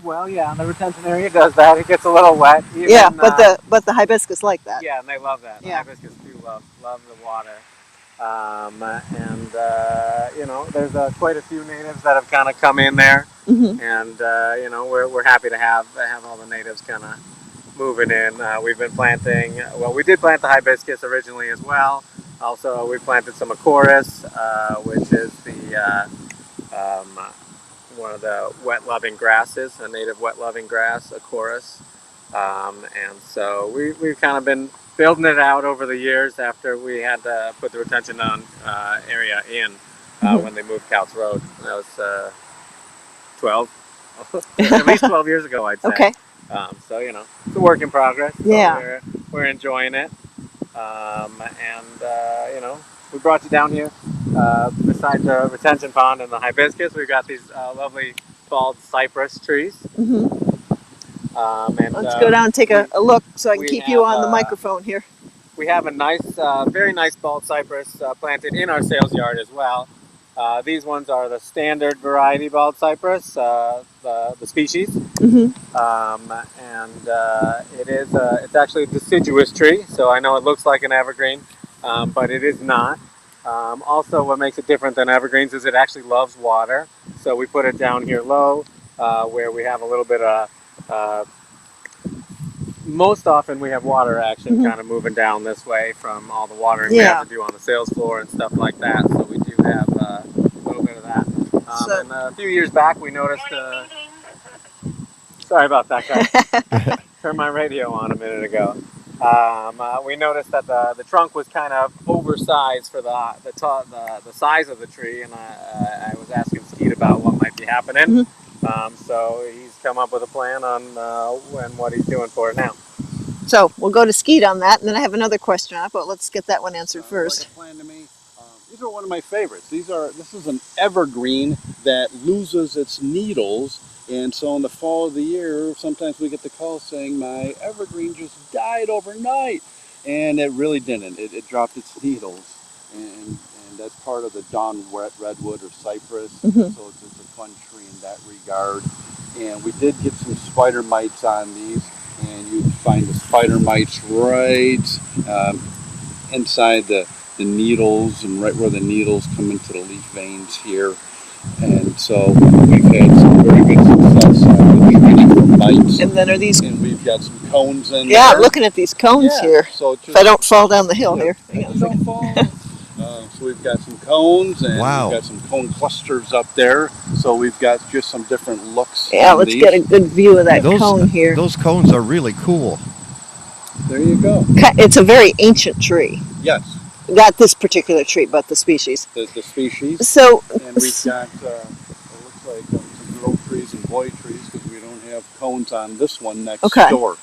Well, yeah, the retention area does that. It gets a little wet. Even, Yeah, but the hibiscus like that. Yeah, and they love that. The Yeah. hibiscus do love the water. There's quite a few natives that have kind of come in there, and we're happy to have all the natives kind of moving in. We've been planting. Well, we did plant the hibiscus originally as well. Also, we planted some acorus, which is the one of the wet-loving grasses, a native wet-loving grass, acorus. And so we've kind of been building it out over the years after we had to put the retention area in when they moved Couch Road. That was 12, at least 12 years ago, I'd say. Okay. So, it's a work in progress. So Yeah. we're enjoying it. We brought you down here. Besides the retention pond and the hibiscus, we've got these lovely bald cypress trees. Let's go down and take a look so I can we keep you have, on the microphone here. We have a nice, very nice bald cypress planted in our sales yard as well. These ones are the standard variety bald cypress, the species. It's actually a deciduous tree, so I know it looks like an evergreen, but it is not. Also, what makes it different than evergreens is it actually loves water. So we put it down here low, where we have a little bit of most often we have water action kind of moving down this way from all the watering we Yeah. have to do on the sales floor and stuff like that. So we do have a little bit of that. So- And a few years back, we noticed. Sorry about that, guys. Turned my radio on a minute ago. We noticed that the trunk was kind of oversized for the size of the tree, and I was asking Skeet about what might be happening. So he's come up with a plan on what he's doing for it now. So we'll go to Skeet on that, and then I have another question on it, but let's get that one answered first. Like a plan to me. These are one of my favorites. This is an evergreen that loses its needles, and so in the fall of the year, sometimes we get the call saying my evergreen just died overnight, and it really didn't. It dropped its needles, and that's part of the Dawn redwood or cypress. So it's a fun tree in that regard. And we did get some spider mites on these, and you find the spider mites right inside the needles and right where the needles come into the leaf veins here. And so we've had some very good success treating for mites. And then are these? And we've got some cones in there. Yeah, I'm looking at these cones here. So If I don't fall down the hill here. Hang on a don't second. fall. So we've got some cones, and Wow. we've got some cone clusters up there. So we've got just some different looks. Yeah, on let's these. get a good view of that cone here. Those cones are really cool. There you go. It's a very ancient tree. Yes, Not this particular tree, but the species. the species. So, And we've got, it looks like some girl trees and boy trees, because we don't have cones on this one next Okay. door.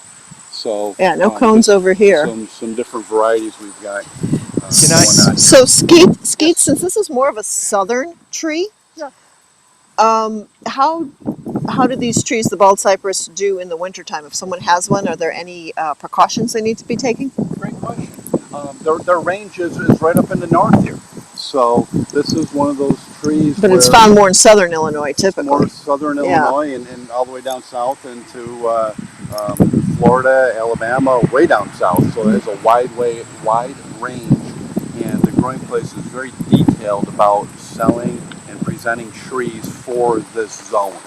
So yeah, no cones over here. Some different varieties we've got. Can I- going on. So Skeet, since this is more of a southern tree, how do these trees, the bald cypress, do in the wintertime? If someone has one, are there any precautions they need to be taking? Great question. Their range is right up in the north here. So this is one of those trees. But it's where found more in southern Illinois, typically. more southern Yeah. Illinois and all the way down south into Florida, Alabama, way down south. So there's a wide range, and the growing place is very detailed about selling and presenting trees for this zone.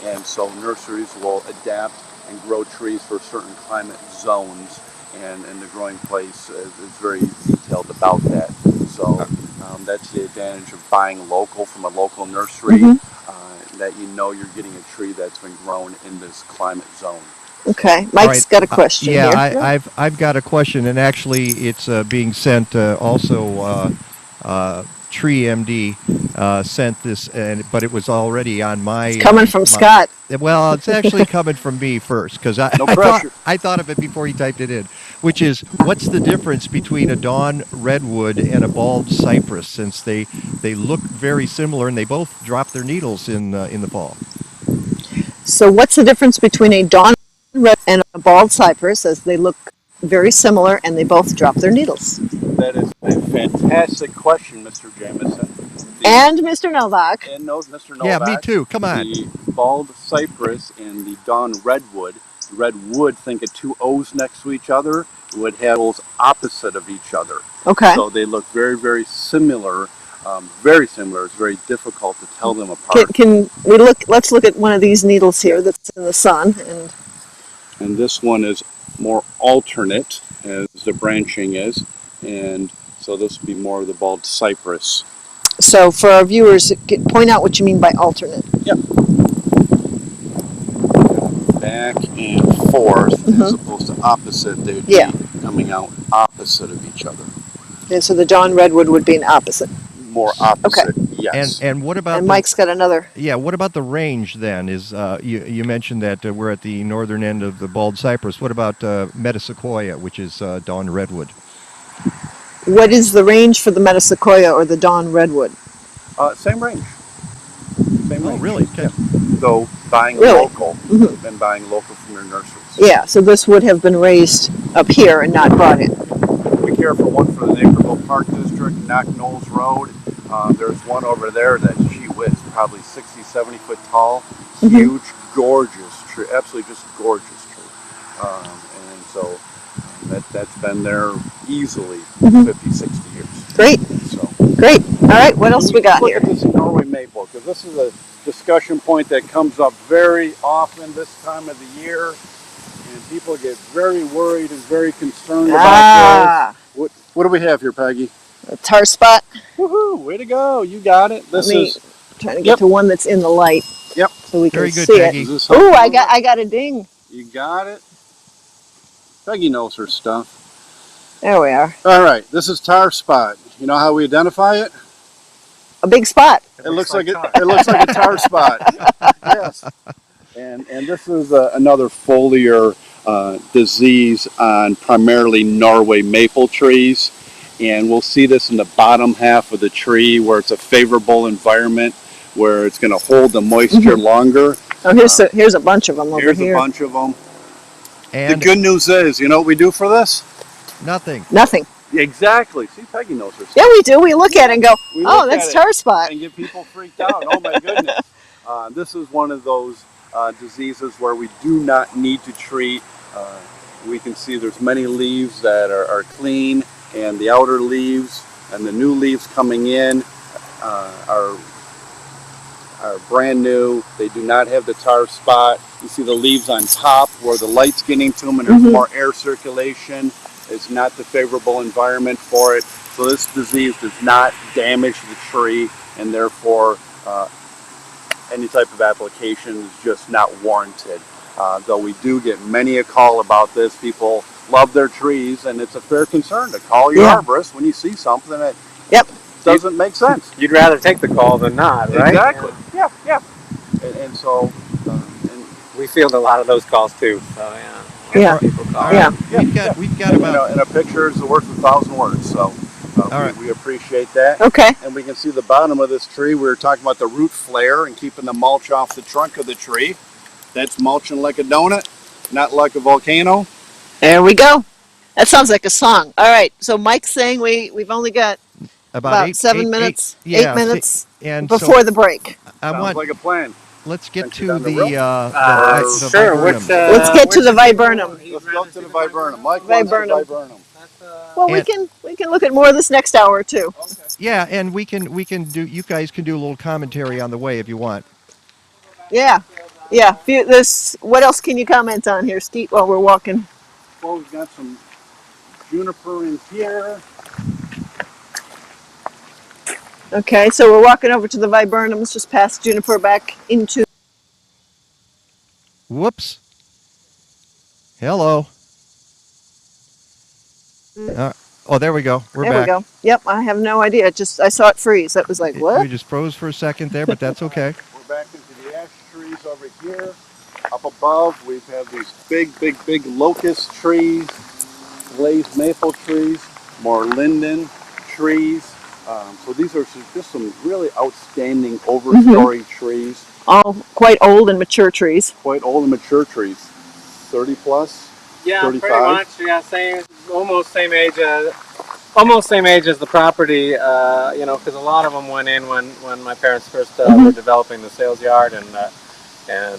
And so nurseries will adapt and grow trees for certain climate zones, and the growing place is very detailed about that. So that's the advantage of buying local from a local nursery, that you know you're getting a tree that's been grown in this climate zone. Okay, Mike's got a question here. I've got a question, and actually it's being sent also. Tree MD sent this, but it was already on my. It's coming from Scott. Well, it's actually coming from me first, because I thought of it before he typed it in, which is, what's the difference between a Dawn redwood and a bald cypress, since they look very similar and they both drop their needles in the fall. So what's the difference between a Dawn red and a bald cypress, as they look very similar and they both drop their needles? That is a fantastic question, Mr. Jamison. And Mr. Novak. And Mr. Novak. Yeah, me too. Come on. The bald cypress and the Dawn redwood. Redwood, think of two O's next to each other, would have O's opposite of each other. Okay. So they look very, very similar. Very similar. It's very difficult to tell them apart. Can we look? Let's look at one of these needles here that's in the sun. And this one is more alternate, as the branching is. And so this would be more of the bald cypress. So for our viewers, point out what you mean by alternate. Yep. Back and forth, as opposed to opposite. They would be coming out opposite of each other. And so the Dawn redwood would be an opposite. More opposite, yes. And what about? And Mike's got another. Yeah. What about the range then? Is you mentioned that we're at the northern end of the bald cypress. What about metasequoia, which is Dawn redwood? What is the range for the metasequoia or the Dawn redwood? Same range. Same range. Oh, really? Okay. So buying Really? local, and buying local from your nurseries. Yeah, so this would have been raised up here and not brought in. We care for one for the Naperville Park District, Knock Knolls Road. There's one over there that's, gee whiz, probably 60, 70 foot tall. Huge, gorgeous tree. Absolutely just gorgeous tree. And so that's been there easily 50, 60 years. Great. So. Great. All right, what else we got Look here? at this Norway maple, because this is a discussion point that comes up very often this time of the year. And People get very worried and very concerned about this. What do we have here, Peggy? A tar spot. Woohoo! Way to go! You got it. This is trying to get to one that's in the light. Yep. So we Very can good, see Peggy. it. Ooh, I got a ding. You got it. Peggy knows her stuff. There we are. All right. This is tar spot. You know how we identify it? A big spot. It looks like it looks like a tar spot. Yes. And this is another foliar disease on primarily Norway maple trees. And we'll see this in the bottom half of the tree where it's a favorable environment where it's going to hold the moisture longer. Oh, here's a bunch of them over here. Here's a bunch of them. And the good news is, you know what we do for this? nothing. Nothing. Exactly. See, Peggy knows her stuff. Yeah, we do. We look at it and go, We oh, look that's at tar it spot. and get people freaked out. Oh my goodness. This is one of those diseases where we do not need to treat. We can see there's many leaves that are clean, and the outer leaves and the new leaves coming in are brand new. They do not have the tar spot. You see the leaves on top where the light's getting to them and there's more air circulation. It's not the favorable environment for it. So this disease does not damage the tree, and therefore any type of application is just not warranted. Though we do get many a call about this. People love their trees, and it's a fair concern to call your arborist when you see something that doesn't make sense. You'd rather take the call than not, right? Exactly. Yeah. And so We field a lot of those calls too. So Yeah. People call. Yeah. We've got about and a picture is worth 1,000 words. So we appreciate that. Okay. And we can see the bottom of this tree. We were talking about the root flare and keeping the mulch off the trunk of the tree. That's mulching like a donut, not like a volcano. There we go. That sounds like a song. All right. So Mike's saying we've only got about 7 minutes, 8 minutes and before the break. I Sounds want. like a plan. Let's get Since you're to down the the, road. the Sure. viburnum. Let's get to the viburnum. Let's go to the viburnum. Mike wants the Viburnum. viburnum. Well, we can look at more of this next hour too. Yeah, and we can do. You guys can do a little commentary on the way if you want. Yeah. What else can you comment on here, Skeet, while we're walking? Well, we've got some juniper in here. Okay, so we're walking over to the viburnums, just past juniper back into. Whoops. Hello. Oh, there we go. We're There back. we go. Yep, I have no idea. I saw it freeze. That was like, We what? just froze for a second there, but that's okay. We're back into the ash trees over here. Up above, we have these big locust trees, glazed maple trees, more linden trees. So these are just some really outstanding overstory trees. All quite old and mature trees. Quite old and mature trees. 30 plus? Yeah, 35? pretty much. Yeah, almost same age as the property. Because a lot of them went in when my parents first were developing the sales yard, and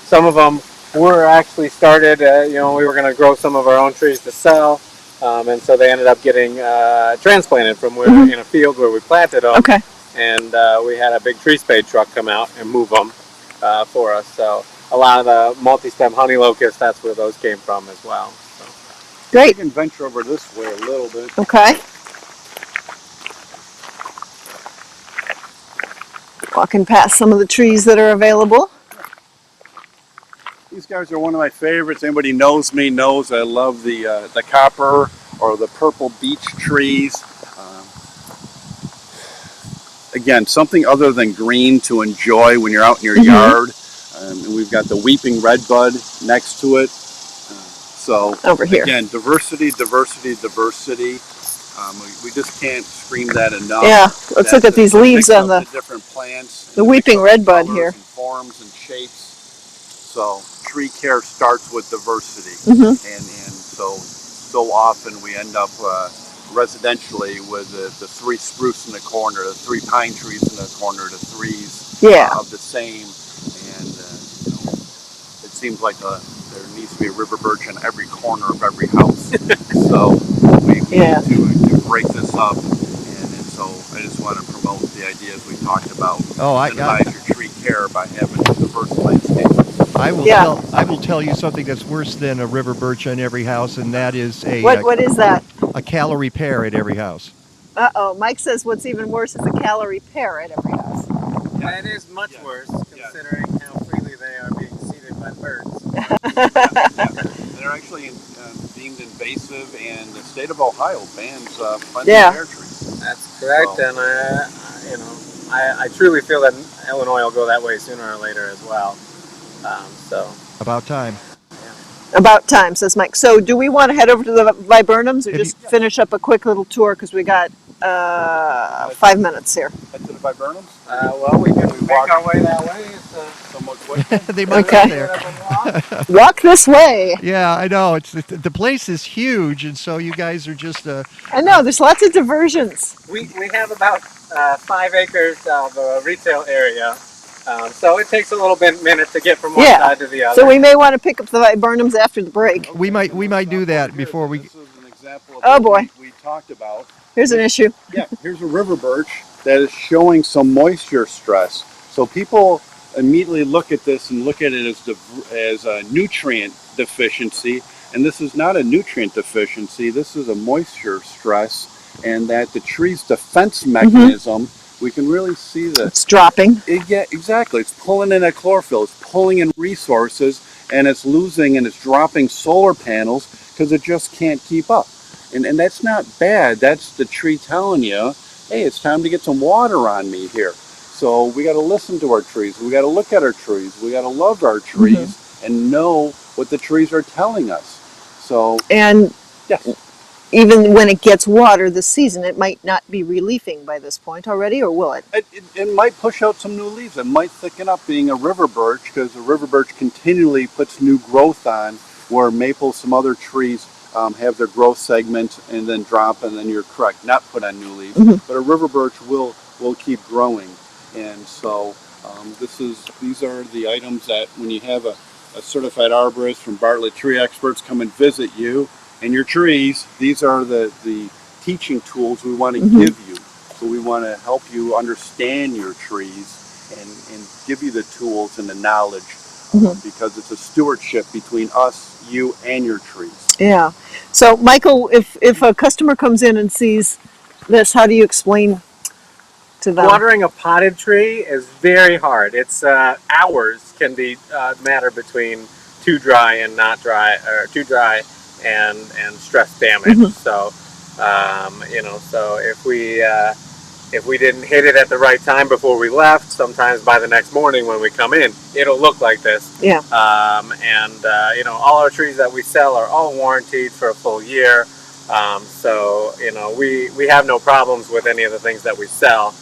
some of them were actually started. We were going to grow some of our own trees to sell, and so they ended up getting transplanted from in a field where we planted them. Okay. And we had a big tree spade truck come out and move them for us. So a lot of the multi-stem honey locust, that's where those came from as well. So. Great. We can venture over this way a little bit. Okay. Walking past some of the trees that are available. These guys are one of my favorites. Anybody knows me knows I love the copper or the purple beech trees. Again, something other than green to enjoy when you're out in your yard. And we've got the weeping redbud next to it. So over here. Again, diversity. We just can't scream that enough. Yeah, let's look at these leaves on the different plants. the weeping redbud here. And forms and shapes. So tree care starts with diversity, and so often we end up residentially with the three spruce in the corner, the three pine trees in the corner, the threes of the same, and it seems like there needs to be a river birch in every corner of every house. So we need to break this up, and so I just want to promote the ideas we talked about. Oh, Incentivize your tree care by having a diverse landscape. I will Yeah. tell you something that's worse than a river birch in every house, and that is What is that? a calorie pear at every house. Uh-oh. Mike says what's even worse is a calorie pear at every house. That is much worse, considering how freely they are being seeded by birds. They're actually deemed invasive, and the state of Ohio bans planting Yeah. pear trees. That's correct, So- and I truly feel that Illinois will go that way sooner or later as well. So About time. About time, says Mike. So do we want to head over to the viburnums or Have just finish up a quick little tour because we got 5 minutes here? Head to the viburnums? well, we can make our way that way. It's Somewhat quick. They might Okay. be there. Walk this way. Yeah, I know. It's the place is huge, and so you guys are just I know, there's lots of diversions. we have about 5 acres of retail area, so it takes a little minute to get from one Yeah. side to the other. So we may want to pick up the viburnums after the break. we might do that before we. This is an example of Oh, what boy. we talked about. Here's an issue. Yeah, here's a river birch that is showing some moisture stress. So people immediately look at this and look at it as a nutrient deficiency, and this is not a nutrient deficiency. This is a moisture stress, and that the tree's defense mechanism, we can really see that. It's dropping. Yeah, exactly. It's pulling in that chlorophyll. It's pulling in resources, and it's losing and it's dropping solar panels because it just can't keep up. And that's not bad. That's the tree telling you, hey, it's time to get some water on me here. So we got to listen to our trees. We got to look at our trees. We got to love our trees and know what the trees are telling us. So, And yes. even when it gets water this season, it might not be reliefing by this point already, or will it? It might push out some new leaves. It might thicken up being a river birch because the river birch continually puts new growth on, where maples, some other trees have their growth segment and then drop, and then you're correct, not put on new leaves. But a river birch will keep growing. And so these are the items that when you have a certified arborist from Bartlett Tree Experts come and visit you and your trees, these are the teaching tools we want to give you. So we want to help you understand your trees and give you the tools and the knowledge because it's a stewardship between us, you, and your trees. Yeah. So, Michael, if a customer comes in and sees this, how do you explain to them? Watering a potted tree is very hard. It's hours can be matter between too dry and not dry, or too dry and stress damage. So so if we didn't hit it at the right time before we left, sometimes by the next morning when we come in, it'll look like this. Yeah. All our trees that we sell are all warranted for a full year. So we have no problems with any of the things that we sell.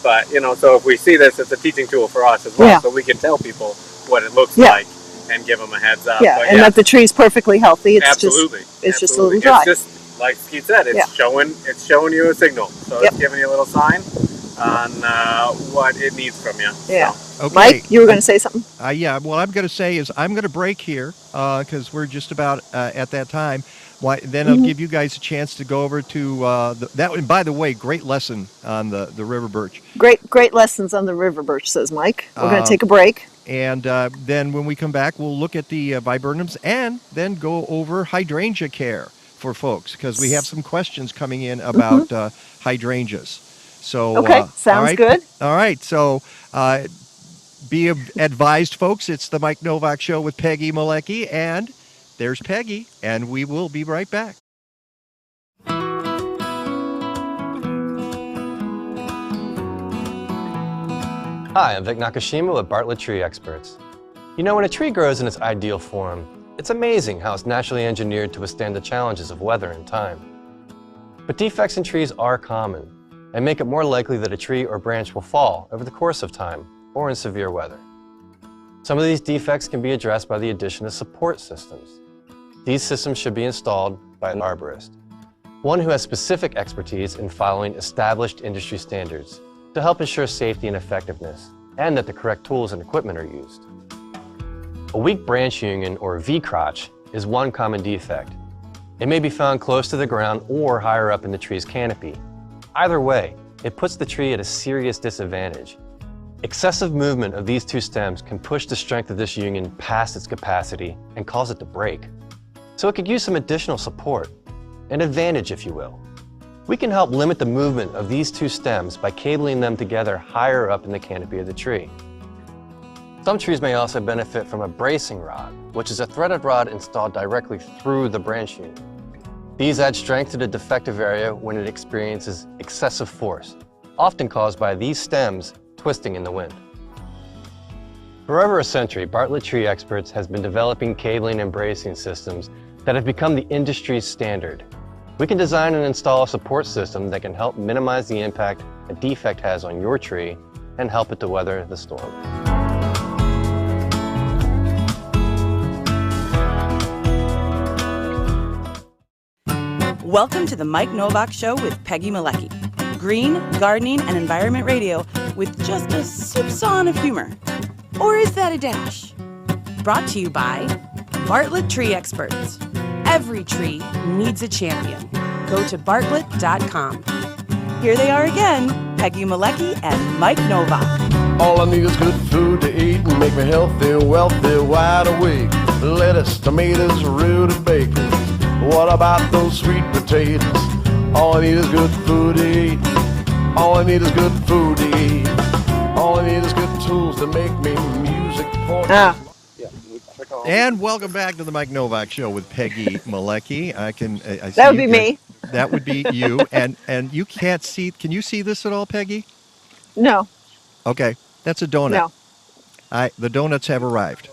But so if we see this, it's a teaching tool for us as well, Yeah. so we can tell people what it looks Yeah. like and give them a heads up. Yeah, But and that the tree's perfectly healthy. It's absolutely, just a little dry. It's just like Skeet said, it's showing you a signal. So Yep. it's giving you a little sign on what it needs from you. Yeah. Okay. Mike, you were going to say something? Yeah. What I'm going to say is I'm going to break here because we're just about at that time. Then I'll give you guys a chance to go over to that. And by the way, great lesson on the river birch. Great lessons on the river birch, says Mike. We're going to take a break. And then when we come back, we'll look at the viburnums and then go over hydrangea care for folks because we have some questions coming in about hydrangeas. So Okay, sounds all right. good. All right, so be advised, folks. It's the Mike Nowak Show with Peggy Malecki, and there's Peggy, and we will be right back. Hi, I'm Vic Nakashima with Bartlett Tree Experts. You know, when a tree grows in its ideal form, it's amazing how it's naturally engineered to withstand the challenges of weather and time. But defects in trees are common and make it more likely that a tree or branch will fall over the course of time or in severe weather. Some of these defects can be addressed by the addition of support systems. These systems should be installed by an arborist, one who has specific expertise in following established industry standards to help ensure safety and effectiveness, and that the correct tools and equipment are used. A weak branch union, or V-crotch, is one common defect. It may be found close to the ground or higher up in the tree's canopy. Either way, it puts the tree at a serious disadvantage. Excessive movement of these two stems can push the strength of this union past its capacity and cause it to break. So it could use some additional support, an advantage if you will. We can help limit the movement of these two stems by cabling them together higher up in the canopy of the tree. Some trees may also benefit from a bracing rod, which is a threaded rod installed directly through the branch unit. These add strength to the defective area when it experiences excessive force, often caused by these stems twisting in the wind. For over a century, Bartlett Tree Experts has been developing cabling and bracing systems that have become the industry's standard. We can design and install a support system that can help minimize the impact a defect has on your tree and help it to weather the storm. Welcome to the Mike Nowak Show with Peggy Malecki. Green, gardening, and environment radio with just a soupçon of humor. Or is that a dash? Brought to you by Bartlett Tree Experts. Every tree needs a champion. Go to bartlett.com. Here they are again, Peggy Malecki and Mike Nowak. All I need is good food to eat and make me healthy, wealthy, wide awake. Lettuce, tomatoes, rooted bacon. What about those sweet potatoes? All I need is good food to eat. All I need is good food to eat. All I need is good tools to make me music. And welcome back to the Mike Nowak Show with Peggy Malecki. I see That would be me. That would be you. And you can't see. Can you see this at all, Peggy? No. Okay, that's a donut. No. The donuts have arrived.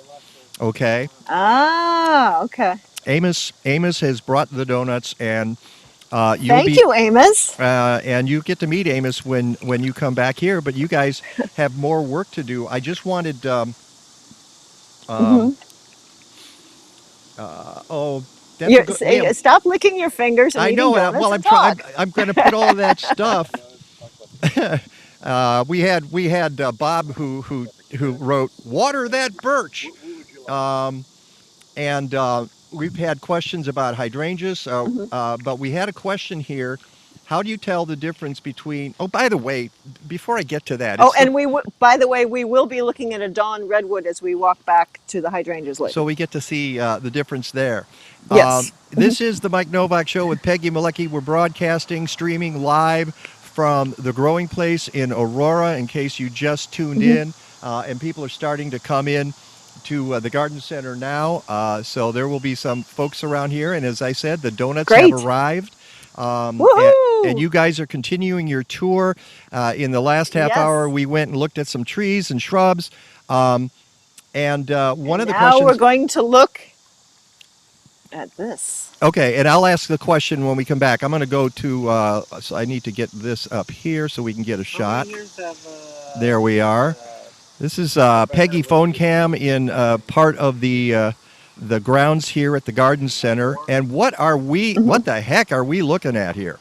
Okay. Ah, okay. Amos has brought the donuts, and Thank you, Amos. And you get to meet Amos when you come back here. But you guys have more work to do. I just wanted. Stop licking your fingers. And I know. donuts Well, and talk. I'm going to put all that stuff. We had Bob who wrote "Water That Birch," and we've had questions about hydrangeas. But we had a question here. How do you tell the difference between? Oh, by the way, before I get to that. By the way, we will be looking at a dawn redwood as we walk back to the hydrangeas later. So we get to see the difference there. Yes. This is the Mike Nowak Show with Peggy Malecki. We're broadcasting, streaming live from the Growing Place in Aurora, in case you just tuned in. And people are starting to come in to the garden center now. So there will be some folks around here. And as I said, the donuts have arrived. And you guys are continuing your tour. In the last half hour, we went and looked at some trees and shrubs. One of the questions. Now we're going to look at this. Okay, and I'll ask the question when we come back. I'm going to go to. So I need to get this up here so we can get a shot. There we are. This is Peggy phone cam in part of the grounds here at the garden center. And what are we? What the heck are we looking at here?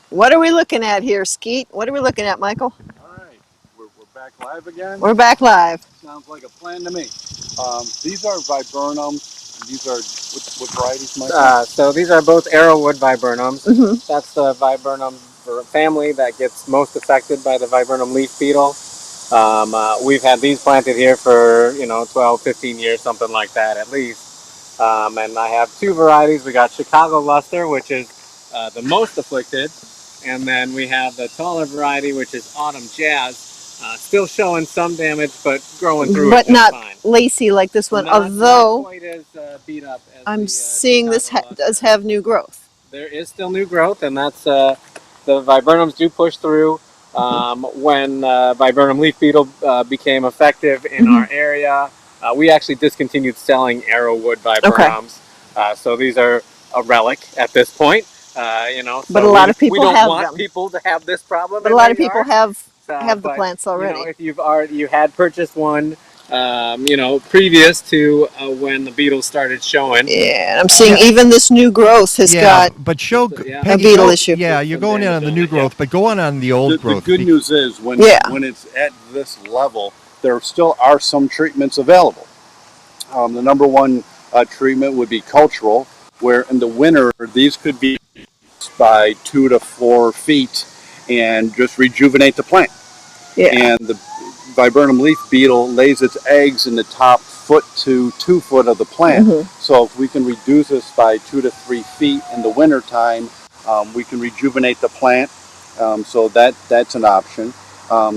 What are we looking at here, Skeet? What are we looking at, Michael? All right, we're back live again. We're back live. Sounds like a plan to me. These are viburnums. These are what varieties, Michael? So these are both arrowwood viburnums. That's the viburnum family that gets most affected by the viburnum leaf beetle. We've had these planted here for 12, 15 years, something like that at least. And I have two varieties. We got Chicago luster, which is the most afflicted, and then we have the taller variety, which is autumn jazz. Still showing some damage, but growing through but it just fine. Not lacy like this one, Not although quite as beat up as I'm seeing this does have new growth. There is still new growth, and that's the viburnums do push through. When viburnum leaf beetle became effective in our area, we actually discontinued selling arrowwood viburnums. So these are a relic at this point. So but a lot of people we don't have want them. people to have this problem. But a lot of people have the plants already. If you had purchased one, previous to when the beetles started showing. Yeah, and I'm seeing even this new growth has got but show a beetle issue. Yeah, you're going in on the new growth, but go on the old growth. The good news is when it's at this level, there still are some treatments available. The number one treatment would be cultural, where in the winter these could be by 2 to 4 feet and just rejuvenate the plant. Yeah. And viburnum leaf beetle lays its eggs in the top 1 to 2 foot of the plant. So if we can reduce this by 2 to 3 feet in the wintertime, we can rejuvenate the plant. So that's an option.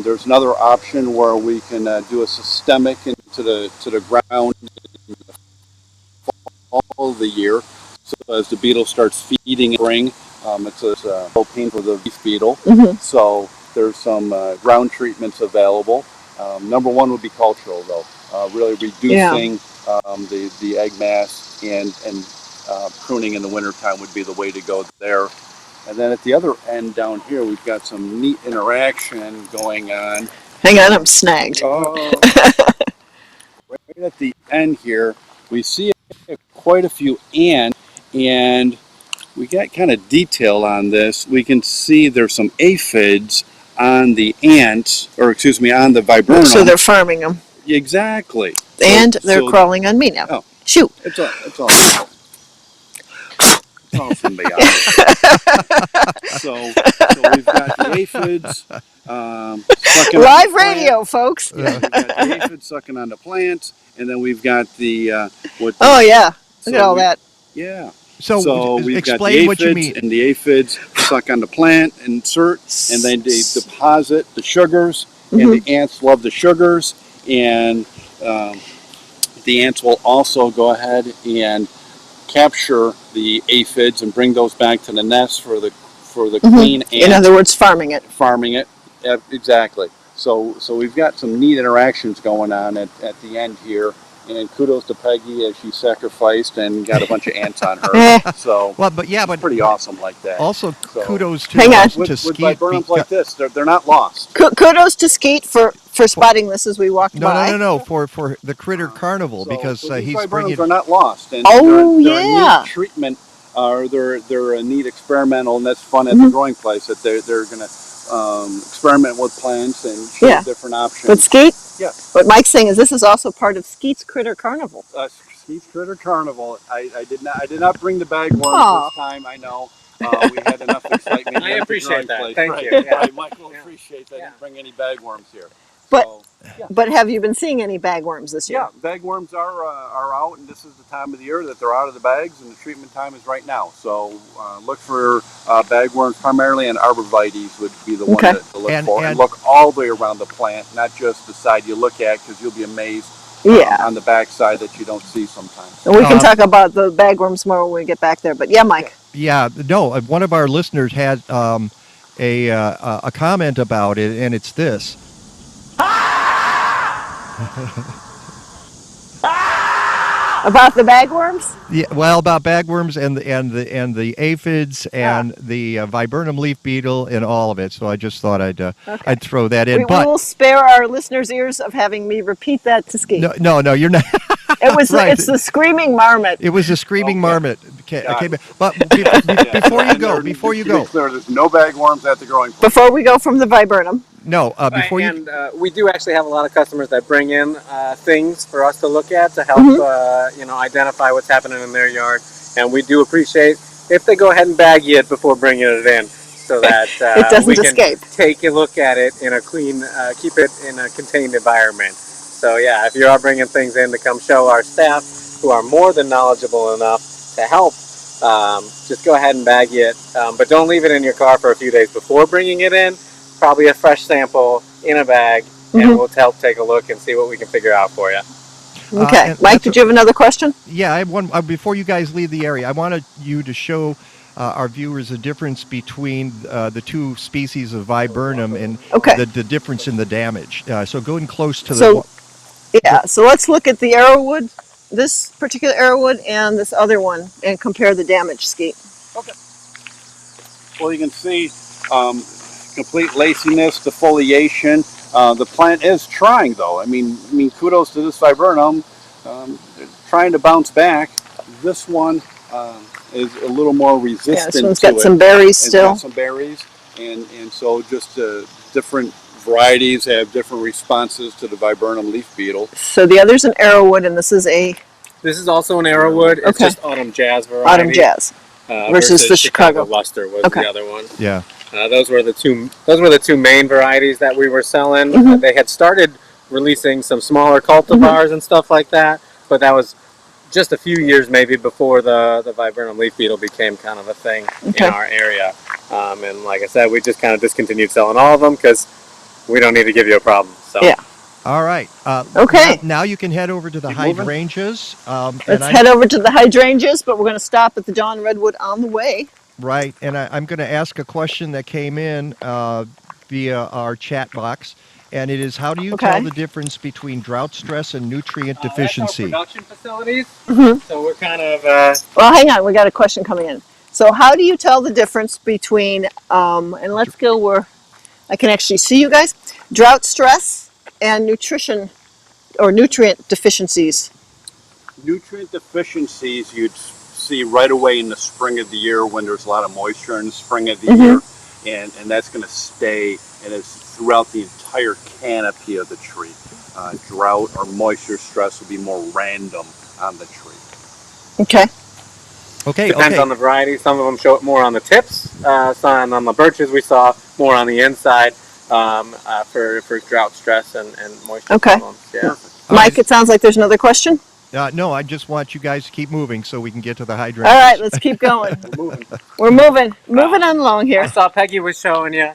There's another option where we can do a systemic into the ground all the year. So as the beetle starts feeding in spring, it's a pain for the leaf beetle. So there's some ground treatments available. Number one would be cultural, though, really reducing the egg mass and pruning in the wintertime would be the way to go there. And then at the other end down here, we've got some neat interaction going on. Hang on, I'm snagged. Right at the end here, we see quite a few ants, and we got kind of detail on this. We can see there's some aphids on the ants, or excuse me, on the viburnum. So they're farming them. Exactly. And they're crawling on me now. Oh, shoot. It's all symbiotic. so we've got the aphids sucking live radio, folks. Yeah, we've got the aphids sucking on the plants, and then we've got the oh yeah, look at all that. Yeah. So we've explain got what the you aphids, mean. and the aphids suck on the plant, insert, and then they deposit the sugars, and the ants love the sugars, and the ants will also go ahead and capture the aphids and bring those back to the nest for the queen ant. In other words, farming it. Farming it, exactly. So we've got some neat interactions going on at the end here. And kudos to Peggy as she sacrificed and got a bunch of ants on her. So but pretty awesome like that. Also, kudos to hang on. With Skeet. viburnums like this, they're not lost. Kudos to Skeet for spotting this as we walked by. No, for the Critter Carnival, because these he's viburnums bringing. are not lost. And they're a neat treatment, or they're a neat experimental, and that's fun at the growing place. That they're going to experiment with plants and show different options. But Skeet, yeah. What Mike's saying is this is also part of Skeet's Critter Carnival. Skeet's Critter Carnival. I did not bring the bagworms this time. I know. We had enough excitement. I appreciate that. Place. Thank right. you. Yeah. Right. Michael appreciates. I didn't bring any bagworms here. But have you been seeing any bagworms this year? Yeah, bagworms are out, and this is the time of the year that they're out of the bags, and the treatment time is right now. So look for bagworms primarily, and arborvitaes would be the one to look for. And look all the way around the plant, not just the side you look at, because you'll be amazed on the back side that you don't see sometimes. And we can talk about the bagworms more when we get back there. But yeah, Mike. Yeah, no, one of our listeners had a comment about it, and it's this. About the bagworms? Yeah, well, about bagworms and the aphids and the viburnum leaf beetle and all of it. So I just thought I'd throw that in. We will spare our listeners' ears of having me repeat that to Skeet. No, you're not. It was right. It's the screaming marmot. It was a screaming marmot. Okay, but before you go, there's no bagworms at the growing place. Before we go from the viburnum. No, before and we do actually have a lot of customers that bring in things for us to look at to help identify what's happening in their yard, and we do appreciate if they go ahead and bag it before bringing it in, so that it doesn't we can escape. Take a look at it in a clean, keep it in a contained environment. So yeah, if you are bringing things in to come show our staff, who are more than knowledgeable enough to help, just go ahead and bag it, but don't leave it in your car for a few days before bringing it in. Probably a fresh sample in a bag, and we'll help take a look and see what we can figure out for you. Okay. Mike, did you have another question? Yeah, I have one. Before you guys leave the area, I wanted you to show our viewers the difference between the two species of viburnum and the difference in the damage. So going close to the... So let's look at the arrowwood, this particular arrowwood, and this other one, and compare the damage, Skeet. Okay. Well, you can see... complete laciness, defoliation. The plant is trying, though. I mean, kudos to this viburnum, trying to bounce back. This one is a little more resistant. Yeah, this one's got some berries still. It's got some berries, and so just different varieties have different responses to the viburnum leaf beetle. So the other's an arrowwood, and this is a. This is also an arrowwood. It's just autumn jazz variety. Autumn jazz versus the Chicago luster was the other one. Yeah. Those were the two main varieties that we were selling. They had started releasing some smaller cultivars and stuff like that. But that was just a few years maybe before the viburnum leaf beetle became kind of a thing in our area. And like I said, we just kind of discontinued selling all of them because we don't need to give you a problem. So. Yeah. All right. Okay. Now you can head over to the hydrangeas. Let's head over to the hydrangeas, but we're going to stop at the Dawn Redwood on the way. Right, and I'm going to ask a question that came in via our chat box, and it is, how do you tell the difference between drought stress and nutrient deficiency? That's our production facilities. So we're kind of... Well, hang on. We got a question coming in. So how do you tell the difference between, and let's go where I can actually see you guys, drought stress and nutrition or nutrient deficiencies? Nutrient deficiencies you'd see right away in the spring of the year when there's a lot of moisture in the spring of the year, and that's going to stay, and it's throughout the entire canopy of the tree. Drought or moisture stress will be more random on the tree. Okay. Depends on the variety. Some of them show it more on the tips. Some on the birches we saw more on the inside for drought stress and moisture problems. Yeah. Mike, it sounds like there's another question. No, I just want you guys to keep moving so we can get to the hydrangeas. All right, let's keep going. We're moving on along here. I saw Peggy was showing you.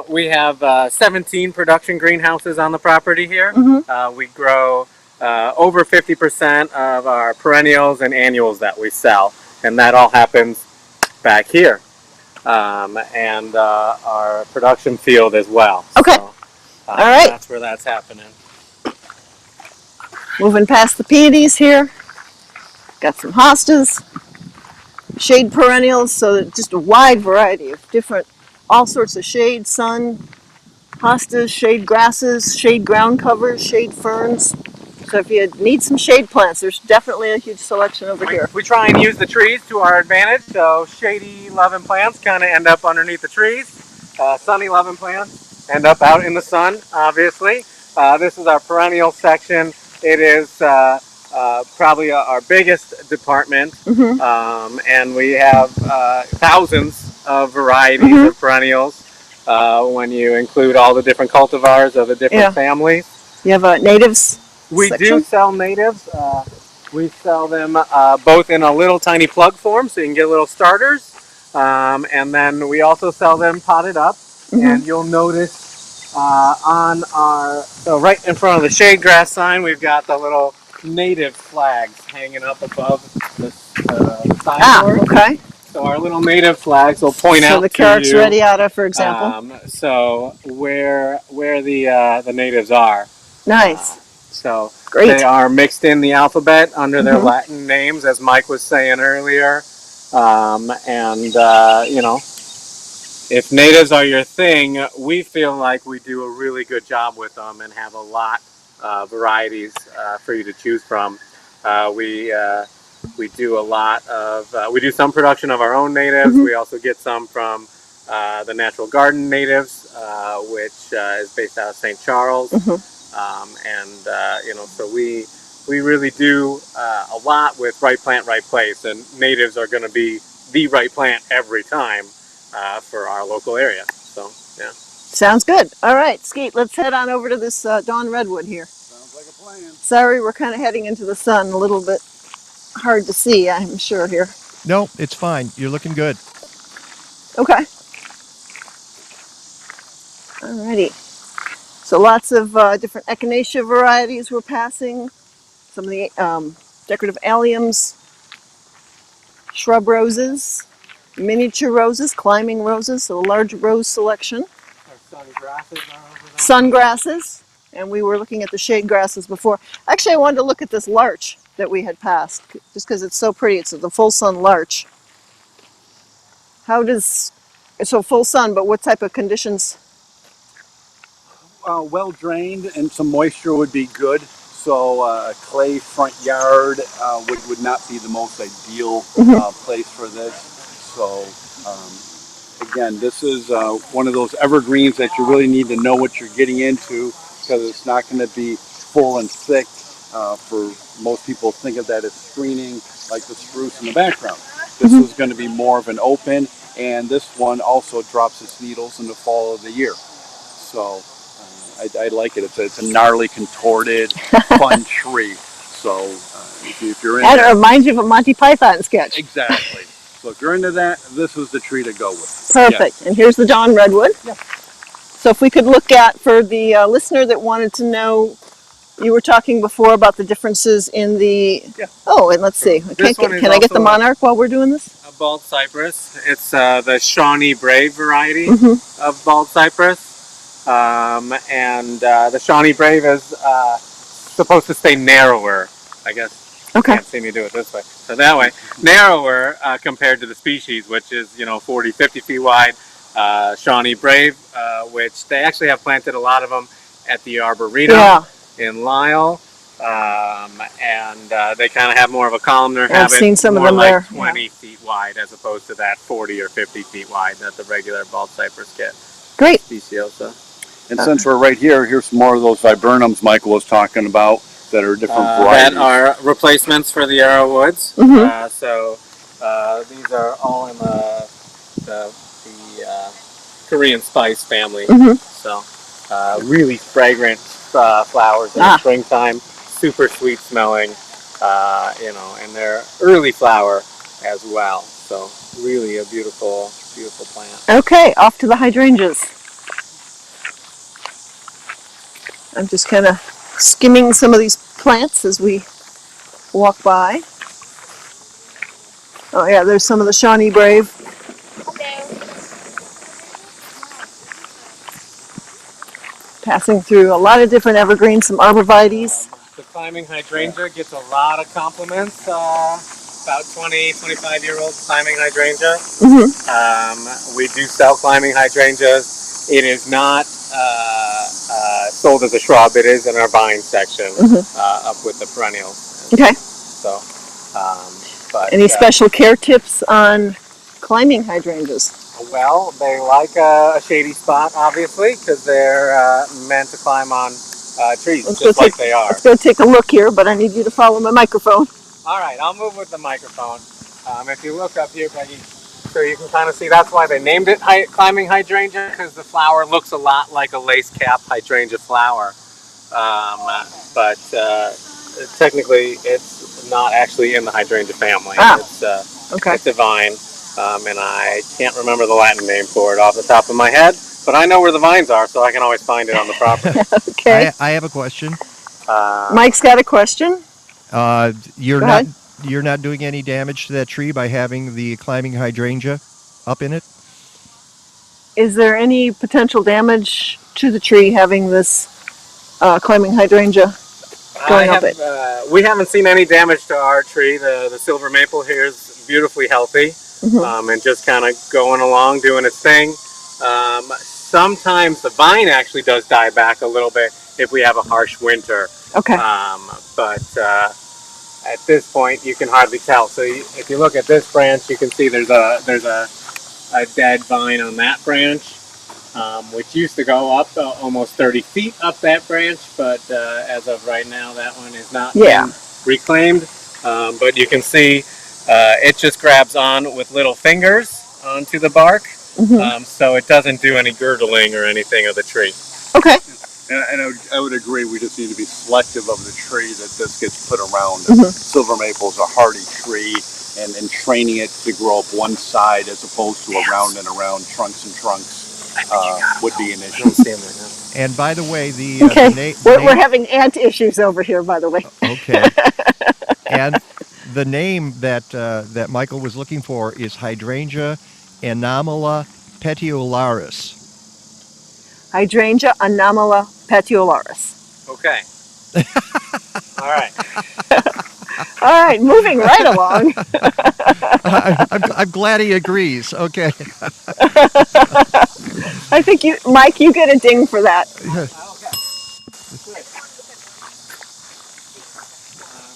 We have 17 production greenhouses on the property here. We grow over 50% of our perennials and annuals that we sell, and that all happens back here. And our production field as well. Okay. So, all right. That's where that's happening. Moving past the peonies here. Got some hostas, shade perennials, so just a wide variety of different, all sorts of shade, sun, hostas, shade grasses, shade ground covers, shade ferns. So if you need some shade plants, there's definitely a huge selection over here. We try and use the trees to our advantage, so shady loving plants kind of end up underneath the trees. Sunny loving plants end up out in the sun, obviously. This is our perennial section. It is probably our biggest department, and we have thousands of varieties of perennials when you include all the different cultivars of the different families. You have a natives We section? do sell natives. We sell them both in a little tiny plug form, so you can get little starters, and then we also sell them potted up, and you'll notice on our, so right in front of the shade grass sign, we've got the little native flags hanging up above the sign. Okay. So our little native flags will point out So the to carrots you, radiata, for example. so where the natives are. Nice. So Great. they are mixed in the alphabet under their Latin names, as Mike was saying earlier. You know, if natives are your thing, we feel like we do a really good job with them and have a lot of varieties for you to choose from. We do a lot of, we do some production of our own natives. We also get some from the Natural Garden natives, which is based out of St. Charles. You know, so we really do a lot with right plant, right place, and natives are going to be the right plant every time for our local area. So, yeah. Sounds good. All right, Skeet, let's head on over to this Dawn Redwood here. Sounds like a plan. Sorry, we're kind of heading into the sun, a little bit hard to see, I'm sure, here. No, it's fine. You're looking good. Okay. Alrighty. So lots of different echinacea varieties we're passing. Some of the decorative alliums, shrub roses, miniature roses, climbing roses, so a large rose selection. Our sungrasses are over there. Sungrasses, and we were looking at the shade grasses before. Actually, I wanted to look at this larch that we had passed, just because it's so pretty. It's the full sun larch. How does, so full sun, but what type of conditions? Well drained and some moisture would be good. So a clay front yard would not be the most ideal place for this. So again, this is one of those evergreens that you really need to know what you're getting into, because it's not going to be full and thick. For most people think of that as screening, like the spruce in the background. This is going to be more of an open, and this one also drops its needles in the fall of the year. So I like it. It's a gnarly, contorted, fun tree. So if you're in And it that, reminds you of a Monty Python sketch. exactly. So if you're into that, this was the tree to go with. Perfect. Yes. And here's the Dawn Redwood. Yeah. So if we could look at, for the listener that wanted to know, you were talking before about the differences in the... Yeah. Oh, and let's see. This one is Can I get the also Monarch while we're doing this? a bald cypress. It's the Shawnee Brave variety Mm-hmm. of bald cypress. And the Shawnee Brave is supposed to stay narrower, I guess. Okay. You can't see me do it this way. So that way, narrower compared to the species, which is 40, 50 feet wide. Shawnee Brave, which they actually have planted a lot of them at the Arboretum Yeah. in Lisle. And they kind of have more of a columnar Yeah, I've habit, seen some of more them like there, 20 feet wide as opposed to that 40 or 50 feet wide that the regular bald cypress get. Great. Speciosa. And since we're right here, here's some more of those viburnums Michael was talking about that are different varieties. That are replacements for the arrowwoods. Mhm. So these are all in the Korean spice family. Mhm. So really fragrant flowers in the springtime, super sweet smelling, and they're early flower as well. So really a beautiful, beautiful plant. Okay, off to the hydrangeas. I'm just kind of skimming some of these plants as we walk by. Oh yeah, there's some of the Shawnee Brave. Passing through a lot of different evergreens, some arborvitaes. The climbing hydrangea gets a lot of compliments. About 20, 25-year-old climbing hydrangea. Mm-hmm. We do sell climbing hydrangeas. It is not sold as a shrub. It is in our vine section, up with the perennials. Okay. So, but Any special care tips on climbing hydrangeas? well, they like a shady spot, obviously, because they're meant to climb on trees, just like they are. Let's go take a look here, but I need you to follow my microphone. All right, I'll move with the microphone. If you look up here, Peggy, so you can kind of see that's why they named it climbing hydrangea, because the flower looks a lot like a lace cap hydrangea flower. But technically, it's not actually in the hydrangea family. It's a vine, and I can't remember the Latin name for it off the top of my head, but I know where the vines are, so I can always find it on the property. Okay. I have a question. Mike's got a question. You're not doing any damage to that tree by having the climbing hydrangea up in it? Is there any potential damage to the tree having this climbing hydrangea going up it? We haven't seen any damage to our tree. The silver maple here is beautifully healthy, and just kind of going along, doing its thing. Sometimes the vine actually does die back a little bit if we have a harsh winter. Okay. But at this point, you can hardly tell. So if you look at this branch, you can see there's a dead vine on that branch, which used to go up almost 30 feet up that branch, but as of right now, that one is not been reclaimed. But you can see it just grabs on with little fingers onto the bark, so it doesn't do any girdling or anything of the tree. Okay. And I would agree, we just need to be selective of the tree that this gets put around. Silver maple is a hardy tree, and training it to grow up one side as opposed to around and around, trunks and trunks, would be an issue. And by the way, we're having ant issues over here, by the way. Okay. And the name that Michael was looking for is Hydrangea anomala petiolaris. Hydrangea anomala petiolaris. Okay. All right. All right, moving right along. I'm glad he agrees. Okay. I think Mike, you get a ding for that.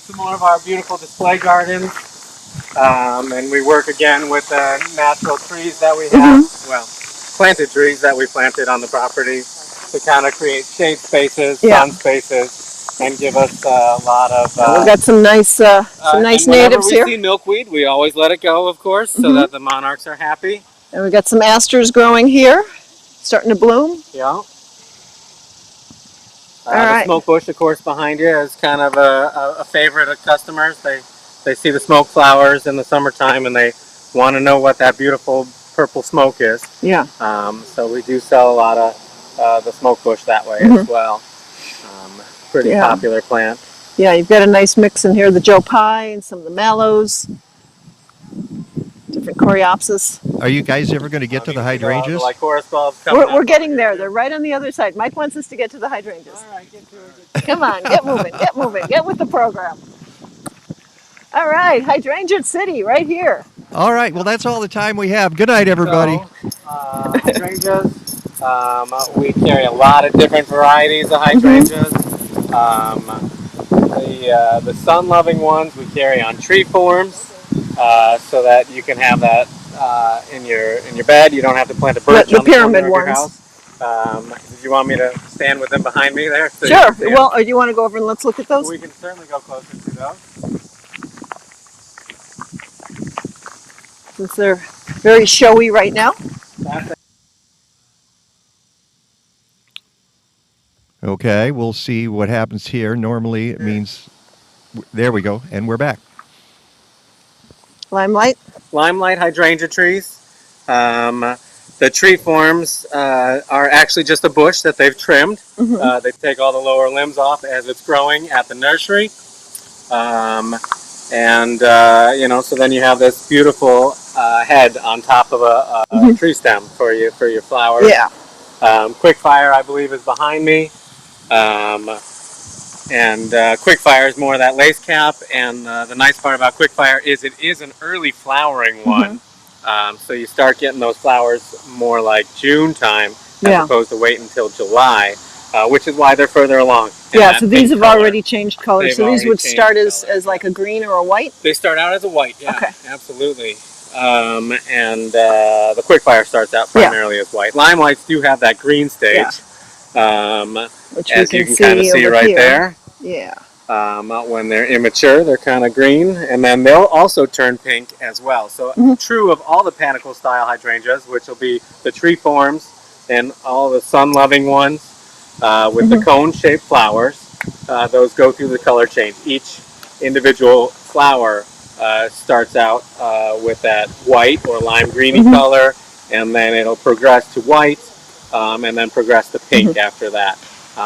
Some more of our beautiful display gardens, and we work again with the natural trees that we have. Well, planted trees that we planted on the property to kind of create shade spaces, sun spaces, and give us a lot of. We've got some nice natives here. Whenever we see milkweed, we always let it go, of course, so that the monarchs are happy. And we've got some asters growing here, starting to bloom. Yeah. All The right. smoke bush, of course, behind you is kind of a favorite of customers. They see the smoke flowers in the summertime and they want to know what that beautiful purple smoke is. Yeah. So we do sell a lot of the smoke bush that way as well. Pretty popular plant. Yeah, you've got a nice mix in here, the Joe Pye and some of the mallows, different coreopsis. Are you guys ever going to get to the hydrangeas? The Lycoris bulbs coming We're up. getting there. They're right on the other side. Mike wants us to get to the hydrangeas. All right, get to it. Come on, get moving, get moving, get with the program. All right, Hydrangea City, right here. All right. Well, that's all the time we have. Good night, everybody. So, hydrangeas. We carry a lot of different varieties of hydrangeas. The sun-loving ones we carry on tree forms, so that you can have that in your bed. You don't have to plant a birch The on the corner pyramid of your ones. house. Did you want me to stand with them behind me there? So Sure. Well, do you want to go over and let's look at those? we can certainly go closer to those. Since they're very showy right now. Okay, we'll see what happens here. Normally it means, there we go, and we're back. Limelight. Limelight hydrangea trees. The tree forms are actually just a bush that they've trimmed. They take all the lower limbs off as it's growing at the nursery. So then you have this beautiful head on top of a tree stem for your flowers. Yeah. Quickfire, I believe, is behind me. Quickfire is more of that lace cap, and the nice part about Quickfire is it is an early flowering one. So you start getting those flowers more like June time as opposed to wait until July, which is why they're further along. Yeah, so these have color. already changed color. They've So these already would changed start as color. like a green or a white? They start out as a white, yeah, Okay. absolutely. The Quickfire starts out primarily as white. Limelights do have that green stage, Which as we you can can kind of see over right here. there. Yeah. When they're immature, they're kind of green, and then they'll also turn pink as well. So true of all the panicle style hydrangeas, which will be the tree forms and all the sun-loving ones with the cone-shaped flowers. Those go through the color change. Each individual flower starts out with that white or lime greeny color, and then it'll progress to white, and then progress to pink after that.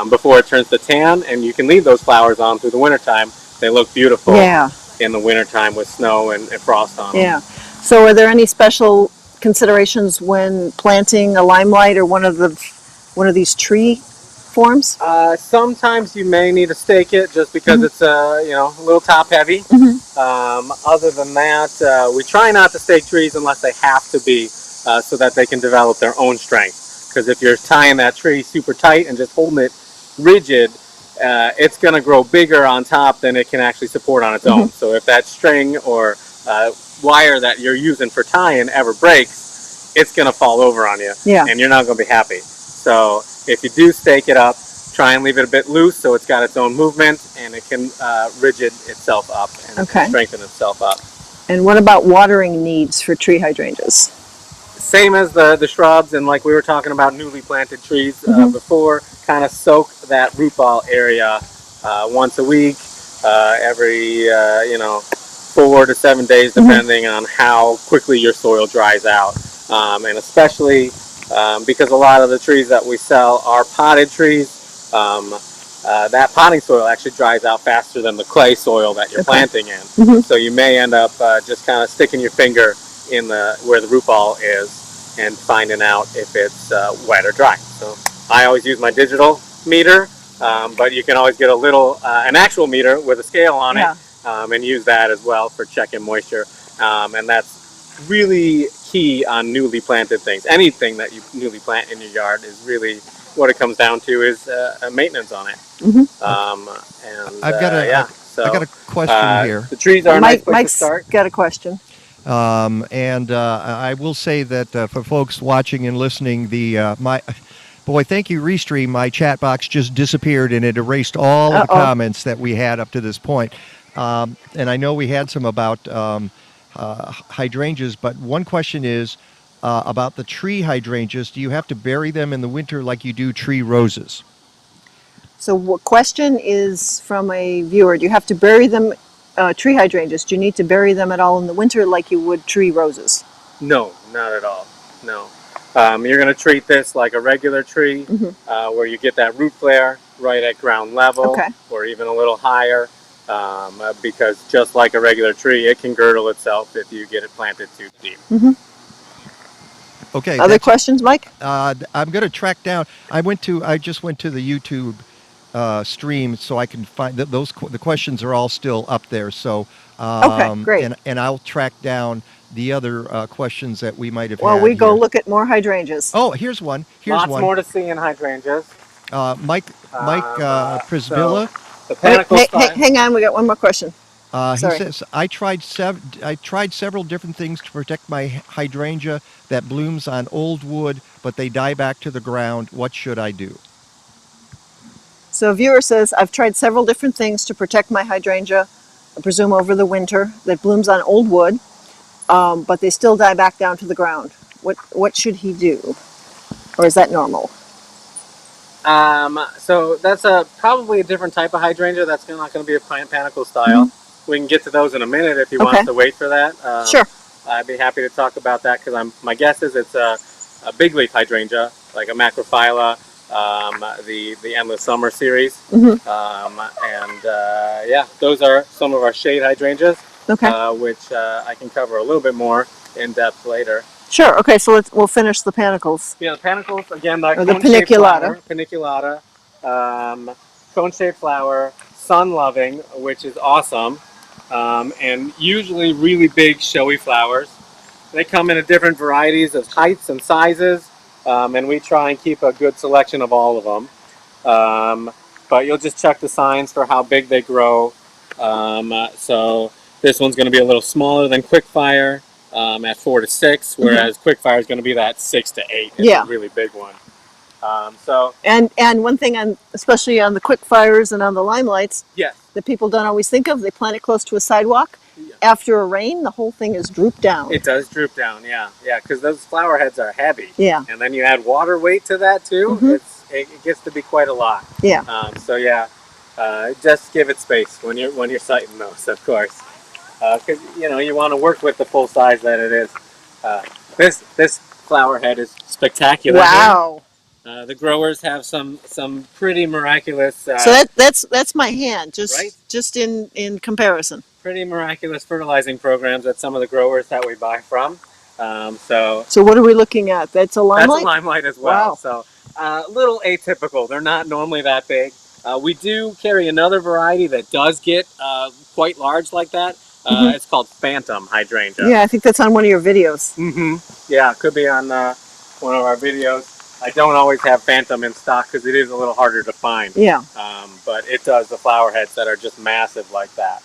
Before it turns to tan, and you can leave those flowers on through the wintertime. They look beautiful in the wintertime with snow and frost on them. Yeah. So are there any special considerations when planting a limelight or one of these tree forms? Sometimes you may need to stake it just because it's a little top heavy. Other than that, we try not to stake trees unless they have to be, so that they can develop their own strength. Because if you're tying that tree super tight and just holding it rigid, it's going to grow bigger on top than it can actually support on its own. So if that string or wire that you're using for tying ever breaks, it's going to fall over on you, and you're not going to be happy. So if you do stake it up, try and leave it a bit loose so it's got its own movement and it can rigid itself up and strengthen itself up. And what about watering needs for tree hydrangeas? Same as the shrubs, and like we were talking about newly planted trees before, kind of soak that root ball area once a week, every 4 to 7 days, depending on how quickly your soil dries out. And especially because a lot of the trees that we sell are potted trees, that potting soil actually dries out faster than the clay soil that you're planting in. So you may end up just kind of sticking your finger in where the root ball is and finding out if it's wet or dry. So I always use my digital meter, but you can always get an actual meter with a scale on it, and use that as well for checking moisture. And that's really key on newly planted things. Anything that you newly plant in your yard is really what it comes down to is maintenance on it. I've got a question here. The trees are a nice place to start. Mike's got a question. I will say that for folks watching and listening, thank you, Restream. My chat box just disappeared and it erased all of the comments that we had up to this point. And I know we had some about hydrangeas, but one question is about the tree hydrangeas. Do you have to bury them in the winter like you do tree roses? So what question is from a viewer? Do you have to bury them, tree hydrangeas? Do you need to bury them at all in the winter like you would tree roses? No, not at all. No. You're going to treat this like a regular tree, where you get that root flare right at ground level, Okay. or even a little higher, because just like a regular tree, it can girdle itself if you get it planted too deep. Okay. Other questions, Mike? I'm going to track down. I just went to the YouTube stream so I can find the questions are all still up there. So Okay, great. And I'll track down the other questions that we might have Well, had we go here. look at more hydrangeas. Oh, here's one. Lots more to see in hydrangeas. Mike Prisvilla. The panicle style. Hang on, we got one more question. He Sorry. says, I tried several different things to protect my hydrangea that blooms on old wood, but they die back to the ground. What should I do? So a viewer says, I've tried several different things to protect my hydrangea, I presume over the winter, that blooms on old wood, but they still die back down to the ground. What should he do? Or is that normal? So that's probably a different type of hydrangea. That's not going to be a panicle style. We can get to those in a minute if you want us to wait for that. Sure. I'd be happy to talk about that because my guess is it's a big leaf hydrangea, like a macrophylla, the Endless Summer series. Yeah, those are some of our shade hydrangeas, which I can cover a little bit more in depth later. Sure. Okay, so we'll finish the panicles. Yeah, the panicles, again, the paniculata. flower, paniculata, cone-shaped flower, sun-loving, which is awesome, and usually really big, showy flowers. They come in different varieties of heights and sizes, and we try and keep a good selection of all of them. But you'll just check the signs for how big they grow. So this one's going to be a little smaller than Quickfire. At 4 to 6, whereas Quickfire is going to be that 6 to 8. It's a really big one. And one thing, especially on the Quickfires and on the Limelights, that people don't always think of, they plant it close to a sidewalk. After a rain, the whole thing is drooped down. It does droop down, yeah, because those flower heads are heavy. Yeah. And then you add water weight to that too. It gets to be quite a lot. Yeah. Just give it space when you're sighting those, of course. Because you want to work with the full size that it is. This flower head is spectacular. Wow! The growers have some pretty miraculous. So that's my hand, just in comparison. Pretty miraculous fertilizing programs at some of the growers that we buy from. So what are we looking at? That's a Limelight. That's a Limelight as well. Wow. So a little atypical. They're not normally that big. We do carry another variety that does get quite large like that. It's called Phantom Hydrangea. Yeah, I think that's on one of your videos. Yeah, it could be on one of our videos. I don't always have Phantom in stock because it is a little harder to find. Yeah. But it does the flower heads that are just massive like that.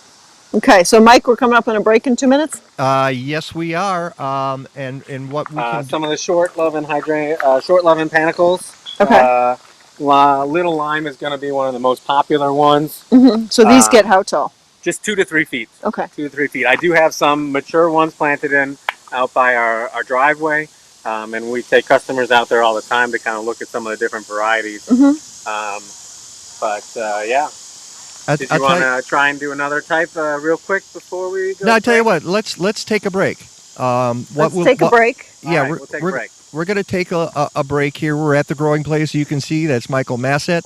Okay, so Mike, we're coming up on a break in 2 minutes. Yes, we are. And what we can some of the short-loving panicles. Okay. Little Lime is going to be one of the most popular ones. So these get how tall? Just 2 to 3 feet. Okay. 2 to 3 feet. I do have some mature ones planted out by our driveway, and we take customers out there all the time to kind of look at some of the different varieties. Yeah. Did you want to try and do another type real quick before we go? No, I tell you what. Let's take a break. Let's take a break. Yeah, we'll take a break. We're going to take a break here. We're at the growing place. You can see that's Michael Massat.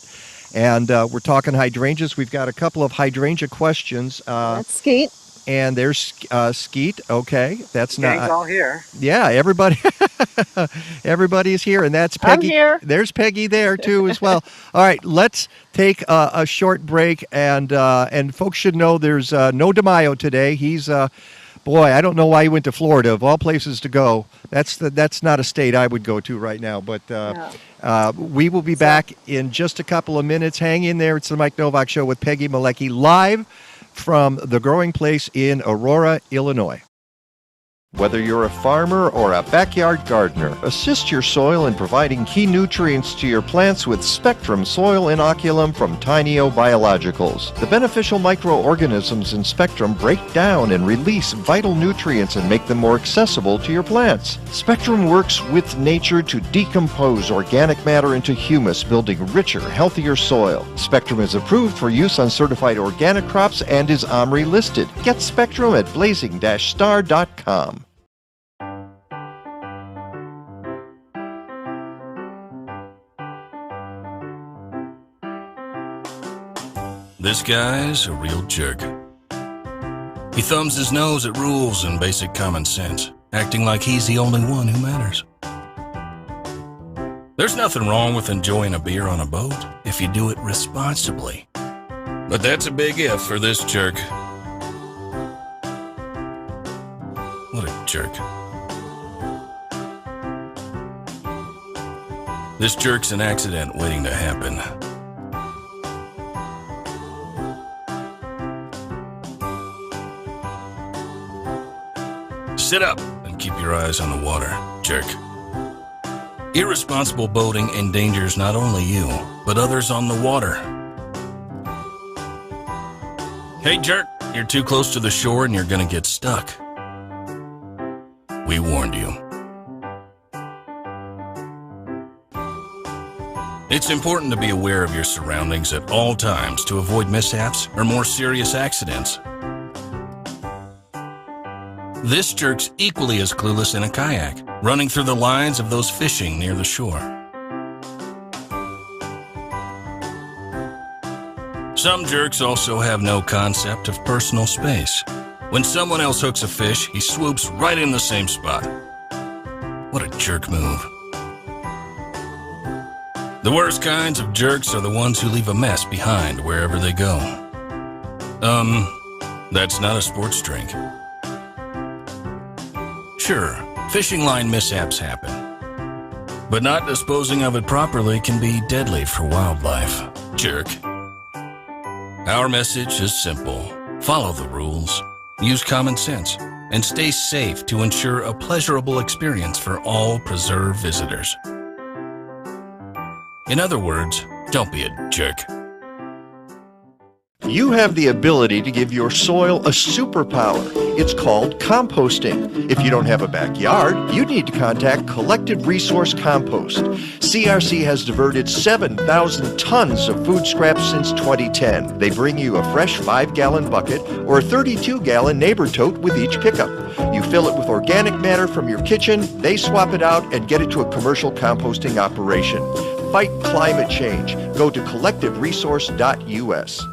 And we're talking hydrangeas. We've got a couple of hydrangea questions. That's Skeet. And there's Skeet. Okay, that's Gang's all here. Yeah, everybody is here, and that's Peggy. I'm here. There's Peggy there too as well. All right, let's take a short break, and folks should know there's no DeMaio today. He's boy, I don't know why he went to Florida of all places to go. That's not a state I would go to right now. But we will be back in just a couple of minutes. Hang in there. It's the Mike Nowak Show with Peggy Malecki live from the growing place in Aurora, Illinois. Whether you're a farmer or a backyard gardener, assist your soil in providing key nutrients to your plants with Spectrum Soil Inoculum from Tineo Biologicals. The beneficial microorganisms in Spectrum break down and release vital nutrients and make them more accessible to your plants. Spectrum works with nature to decompose organic matter into humus, building richer, healthier soil. Spectrum is approved for use on certified organic crops and is OMRI listed. Get Spectrum at blazing-star.com. This guy's a real jerk. He thumbs his nose at rules and basic common sense, acting like he's the only one who matters. There's nothing wrong with enjoying a beer on a boat if you do it responsibly. But that's a big if for this jerk. What a jerk. This jerk's an accident waiting to happen. Sit up and keep your eyes on the water, jerk. Irresponsible boating endangers not only you, but others on the water. Hey, jerk, you're too close to the shore and you're gonna get stuck. We warned you. It's important to be aware of your surroundings at all times to avoid mishaps or more serious accidents. This jerk's equally as clueless in a kayak, running through the lines of those fishing near the shore. Some jerks also have no concept of personal space. When someone else hooks a fish, he swoops right in the same spot. What a jerk move. The worst kinds of jerks are the ones who leave a mess behind wherever they go. That's not a sports drink. Sure, fishing line mishaps happen, but not disposing of it properly can be deadly for wildlife, jerk. Our message is simple. Follow the rules, use common sense, and stay safe to ensure a pleasurable experience for all preserve visitors. In other words, don't be a jerk. You have the ability to give your soil a superpower. It's called composting. If you don't have a backyard, you need to contact Collective Resource Compost. CRC has diverted 7,000 tons of food scraps since 2010. They bring you a fresh 5-gallon bucket or a 32-gallon neighbor tote with each pickup. You fill it with organic matter from your kitchen, they swap it out and get it to a commercial composting operation. Fight climate change. Go to collectiveresource.us.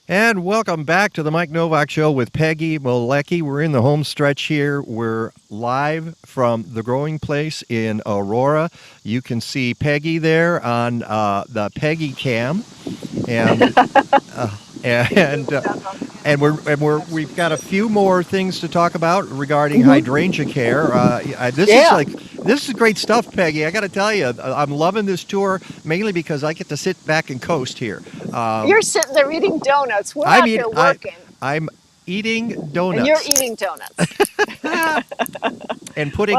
And welcome back to the Mike Nowak Show with Peggy Malecki. We're in the home stretch here. We're live from the growing place in Aurora. You can see Peggy there on the Peggy Cam, and we've got a few more things to talk about regarding hydrangea care. This is great stuff, Peggy. I got to tell you, I'm loving this tour mainly because I get to sit back and coast here. You're sitting there eating donuts. We're out here working. I'm eating donuts. And you're eating donuts. And putting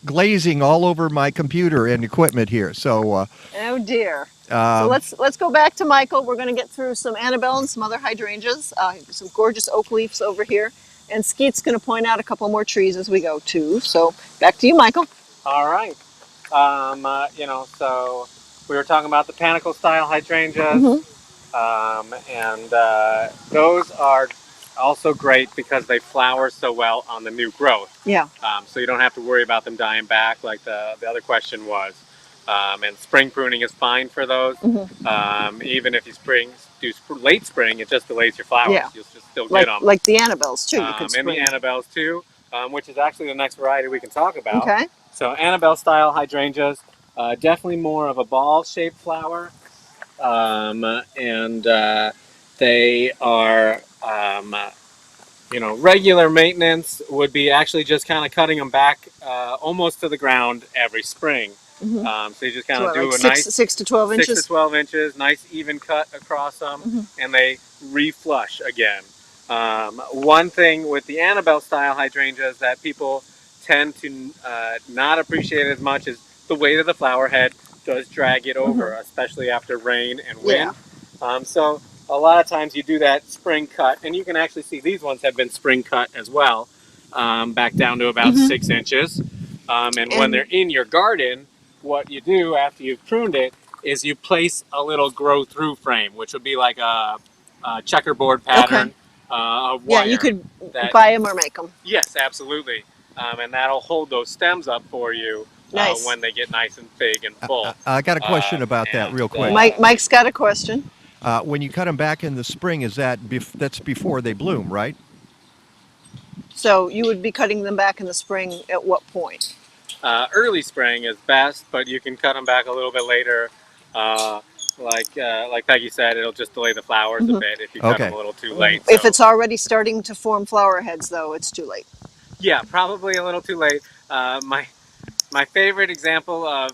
glazing all over my computer and equipment here. So. Oh dear. So let's go back to Michael. We're going to get through some Annabelle and some other hydrangeas. Some gorgeous oak leaves over here. And Skeet's going to point out a couple more trees as we go too. So back to you, Michael. All right. So we were talking about the panicle style hydrangeas. And those are also great because they flower so well on the new growth. Yeah. So you don't have to worry about them dying back like the other question was. And spring pruning is fine for those. Even if you do late spring, it just delays your flowers. Yeah. You'll just still get them. Like the Annabelles too. You can and the Annabelles too, which is actually the next variety we can talk about. Okay. So Annabelle style hydrangeas, definitely more of a ball-shaped flower. They are, regular maintenance would be actually just kind of cutting them back almost to the ground every spring. So you just kind of do a nice 6 to 12 inches. 6 to 12 inches, nice even cut across them, and they reflush again. One thing with the Annabelle style hydrangeas that people tend to not appreciate as much is the weight of the flower head does drag it over, especially after rain and wind. So a lot of times you do that spring cut, and you can actually see these ones have been spring cut as well, back down to about 6 inches. And when they're in your garden, what you do after you've pruned it is you place a little grow through frame, which would be like a checkerboard pattern of wire. Yeah, you could that, buy them or make them. Yes, absolutely. And that'll hold those stems up for you Nice. when they get nice and big and full. I got a question about that real quick. Mike's got a question. When you cut them back in the spring, is that that's before they bloom, right? So you would be cutting them back in the spring at what point? Early spring is best, but you can cut them back a little bit later. Like Peggy said, it'll just delay the flowers a bit if you cut them a little too late. If it's already starting to form flower heads, though, it's too late. Yeah, probably a little too late. My favorite example of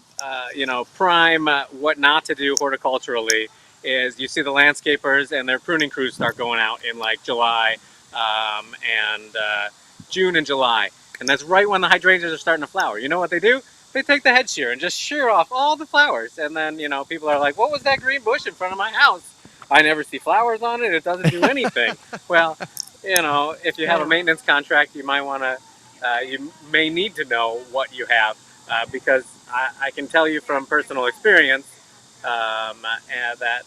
prime what not to do horticulturally is you see the landscapers and their pruning crews start going out in like July and June and July, and that's right when the hydrangeas are starting to flower. You know what they do? They take the head shear and just shear off all the flowers, and then people are like, "What was that green bush in front of my house? I never see flowers on it. It doesn't do anything." Well, if you have a maintenance contract, you might want to, you may need to know what you have, because I can tell you from personal experience and that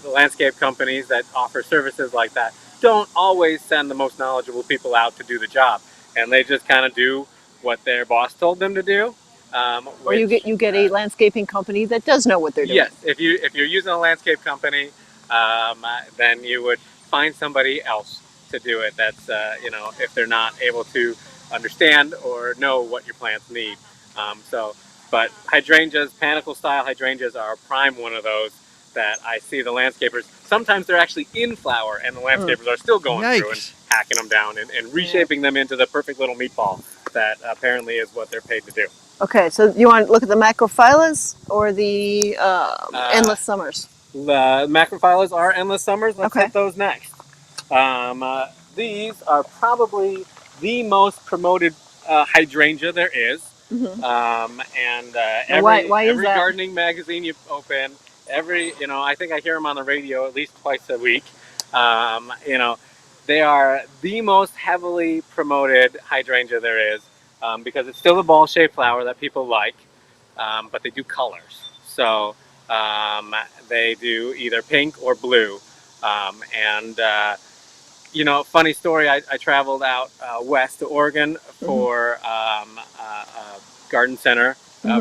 the landscape companies that offer services like that don't always send the most knowledgeable people out to do the job, and they just kind of do what their boss told them to do. Or you get a landscaping company that does know what they're doing. Yes, if you're using a landscape company, then you would find somebody else to do it. That's if they're not able to understand or know what your plants need. But hydrangeas, panicle style hydrangeas, are a prime one of those that I see the landscapers. Sometimes they're actually in flower, and the landscapers are still going through and hacking them down and reshaping them into the perfect little meatball that apparently is what they're paid to do. Okay, so you want to look at the macrophyllus or the endless summers? The macrophyllus are endless summers. Let's hit those next. These are probably the most promoted hydrangea there is. Every gardening magazine you open, I think I hear them on the radio at least twice a week. They are the most heavily promoted hydrangea there is, because it's still a ball-shaped flower that people like, but they do colors. So they do either pink or blue. Funny story, I traveled out west to Oregon for a garden center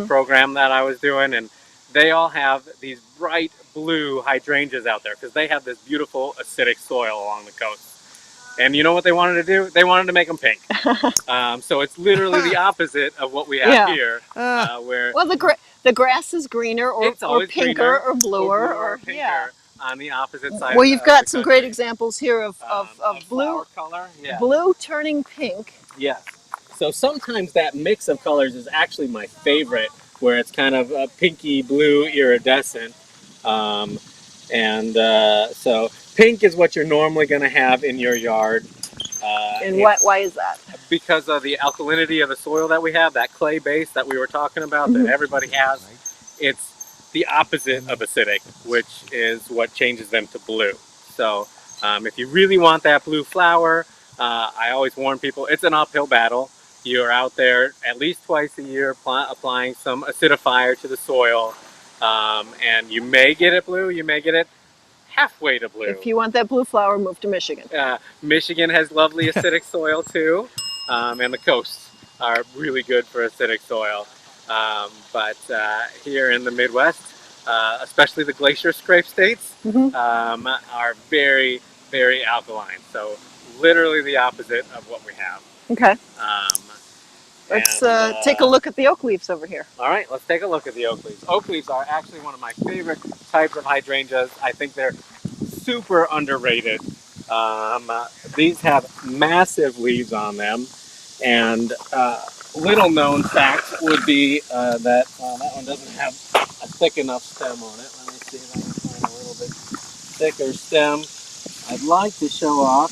program that I was doing, and they all have these bright blue hydrangeas out there because they have this beautiful acidic soil along the coast. And you know what they wanted to do? They wanted to make them pink. So it's literally the opposite of what we have here. Where the grass is greener or pinker greener, or bluer or pinker on the opposite side. Well, you've got some great examples here of blue color. Yeah. Blue turning pink. Yes. So sometimes that mix of colors is actually my favorite, where it's kind of a pinky blue iridescent. So pink is what you're normally going to have in your yard. And why is that? Because of the alkalinity of the soil that we have, that clay base that we were talking about that everybody has. It's the opposite of acidic, which is what changes them to blue. So if you really want that blue flower, I always warn people, it's an uphill battle. You're out there at least twice a year applying some acidifier to the soil, and you may get it blue, you may get it halfway to blue. If you want that blue flower, move to Michigan. Michigan has lovely acidic soil too, and the coasts are really good for acidic soil. But here in the Midwest, especially the glacier scrape states, are very, very alkaline. So literally the opposite of what we have. Okay. Let's take a look at the oak leaves over here. All right, let's take a look at the oak leaves. Oak leaves are actually one of my favorite types of hydrangeas. I think they're super underrated. These have massive leaves on them, and little known fact would be that that one doesn't have a thick enough stem on it. Let me see if I can find a little bit thicker stem. I'd like to show off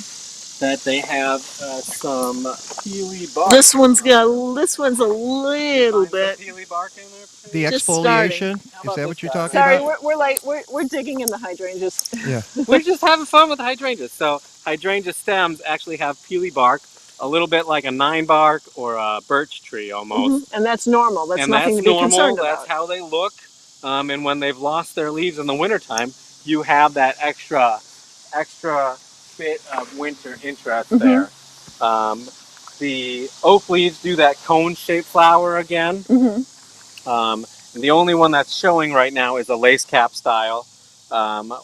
that they have some peely bark. This one's a little bit. Peely bark in there. The Just starting. exfoliation, is that what you're talking Sorry, about? we're digging in the hydrangeas. Yeah. We're just having fun with hydrangeas. So hydrangea stems actually have peely bark, a little bit like a 9-bark or a birch tree almost. And that's normal. That's And nothing that's to be normal. concerned That's about. how they look. And when they've lost their leaves in the wintertime, you have that extra bit of winter interest there. The oak leaves do that cone-shaped flower again. And the only one that's showing right now is a lace cap style,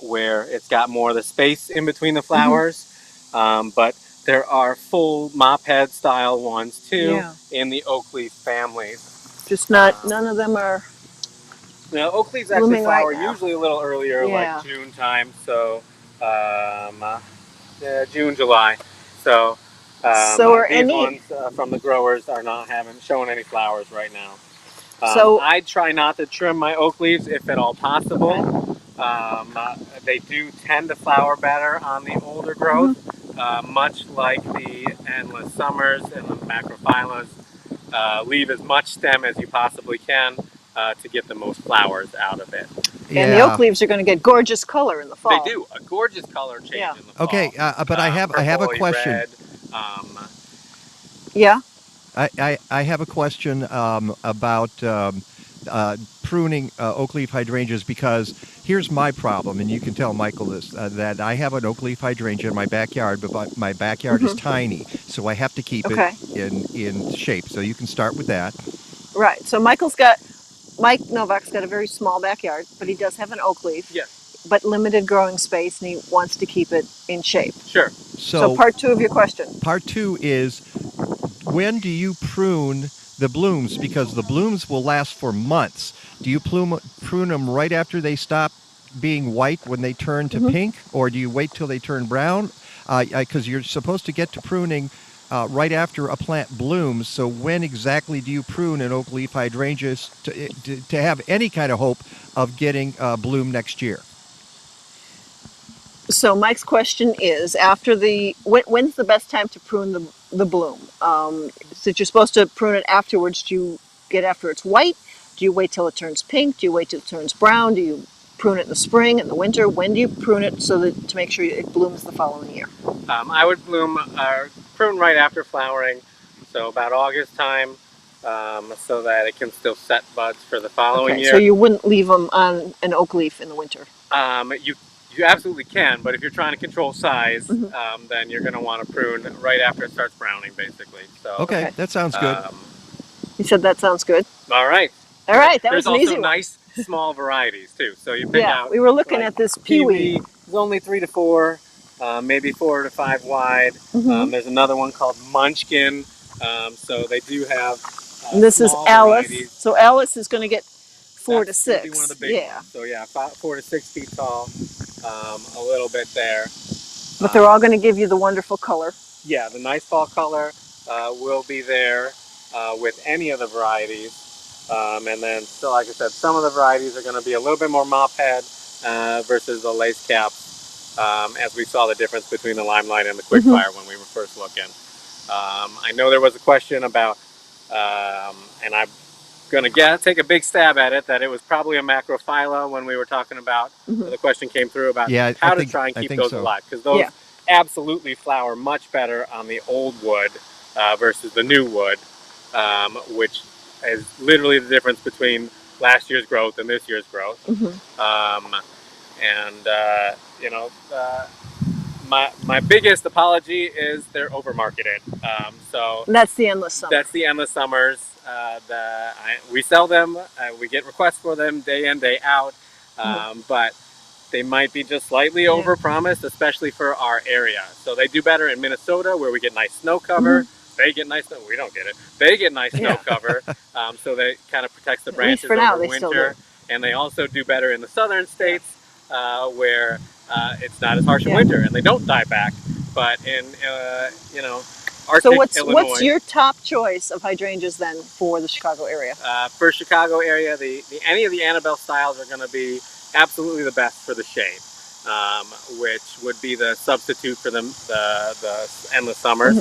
where it's got more of the space in between the flowers. But there are full mop head style ones too in the oak leaf families. Just none of them are. Now, oak leaves actually blooming right flower now. usually a little earlier, Yeah. like June time. So, June, July. So, So are these any- ones from the growers are not showing any flowers right now. So- I try not to trim my oak leaves if at all possible. They do tend to flower better on the older growth, much like the endless summers and the macrophyllus. Leave as much stem as you possibly can to get the most flowers out of it. And the oak leaves are going to get gorgeous color in the fall. They do a gorgeous color change in the fall. Okay, but I have a Purpley question. red, Yeah. I have a question about pruning oak leaf hydrangeas, because here's my problem, and you can tell Michael this, that I have an oak leaf hydrangea in my backyard, but my backyard is tiny, so I have to keep it in shape. So you can start with that. Right. So Mike Nowak's got a very small backyard, but he does have an oak leaf. Yes. But limited growing space, and he wants to keep it in shape. Sure. So part 2 of your question. Part 2 is, when do you prune the blooms? Because the blooms will last for months. Do you prune them right after they stop being white, when they turn to pink, or do you wait till they turn brown? Because you're supposed to get to pruning right after a plant blooms. So when exactly do you prune an oak leaf hydrangea to have any kind of hope of getting bloom next year? So Mike's question is, when's the best time to prune the bloom? Since you're supposed to prune it afterwards, do you get after it's white? Do you wait till it turns pink? Do you wait till it turns brown? Do you prune it in the spring, in the winter? When do you prune it to make sure it blooms the following year? I would prune right after flowering, so about August time, so that it can still set buds for the following year. So you wouldn't leave them on an oak leaf in the winter? You absolutely can, but if you're trying to control size, then you're going to want to prune right after it starts browning, basically. So, okay, that sounds good. You said that sounds good. All right. All right, that was an easy There's one. also nice small varieties too. So you pick out. We were looking at this peewee. It's only 3 to 4, maybe 4 to 5 wide. There's another one called Munchkin. So they do have. This is Alice. Varieties. So Alice is going to get 4 That's to 6. One of the big ones. So yeah, 4 to 6 feet tall. A little bit there. But they're all going to give you the wonderful color. Yeah, the nice fall color will be there with any of the varieties. And then, so like I said, some of the varieties are going to be a little bit more mop head versus the lace cap, as we saw the difference between the Limelight and the Quickfire when we were first looking. I know there was a question about, and I'm going to take a big stab at it, that it was probably a macrophylla when we were talking about, the question came through about how to try and keep those alive, because those absolutely flower much better on the old wood versus the new wood, which is literally the difference between last year's growth and this year's growth. My biggest apology is they're over marketed. So that's the endless summer. That's the endless summers. We sell them. We get requests for them day in, day out. But they might be just slightly over-promised, especially for our area. So they do better in Minnesota, where we get nice snow cover. They get nice snow. We don't get it. They get nice snow cover. So they kind of protects the branches over winter. And they also do better in the southern states, where it's not as harsh in winter, and they don't die back. But in Arctic Illinois. What's your top choice of hydrangeas then for the Chicago area? For Chicago area, any of the Annabelle styles are going to be absolutely the best for the shade. which would be the substitute for the endless summers.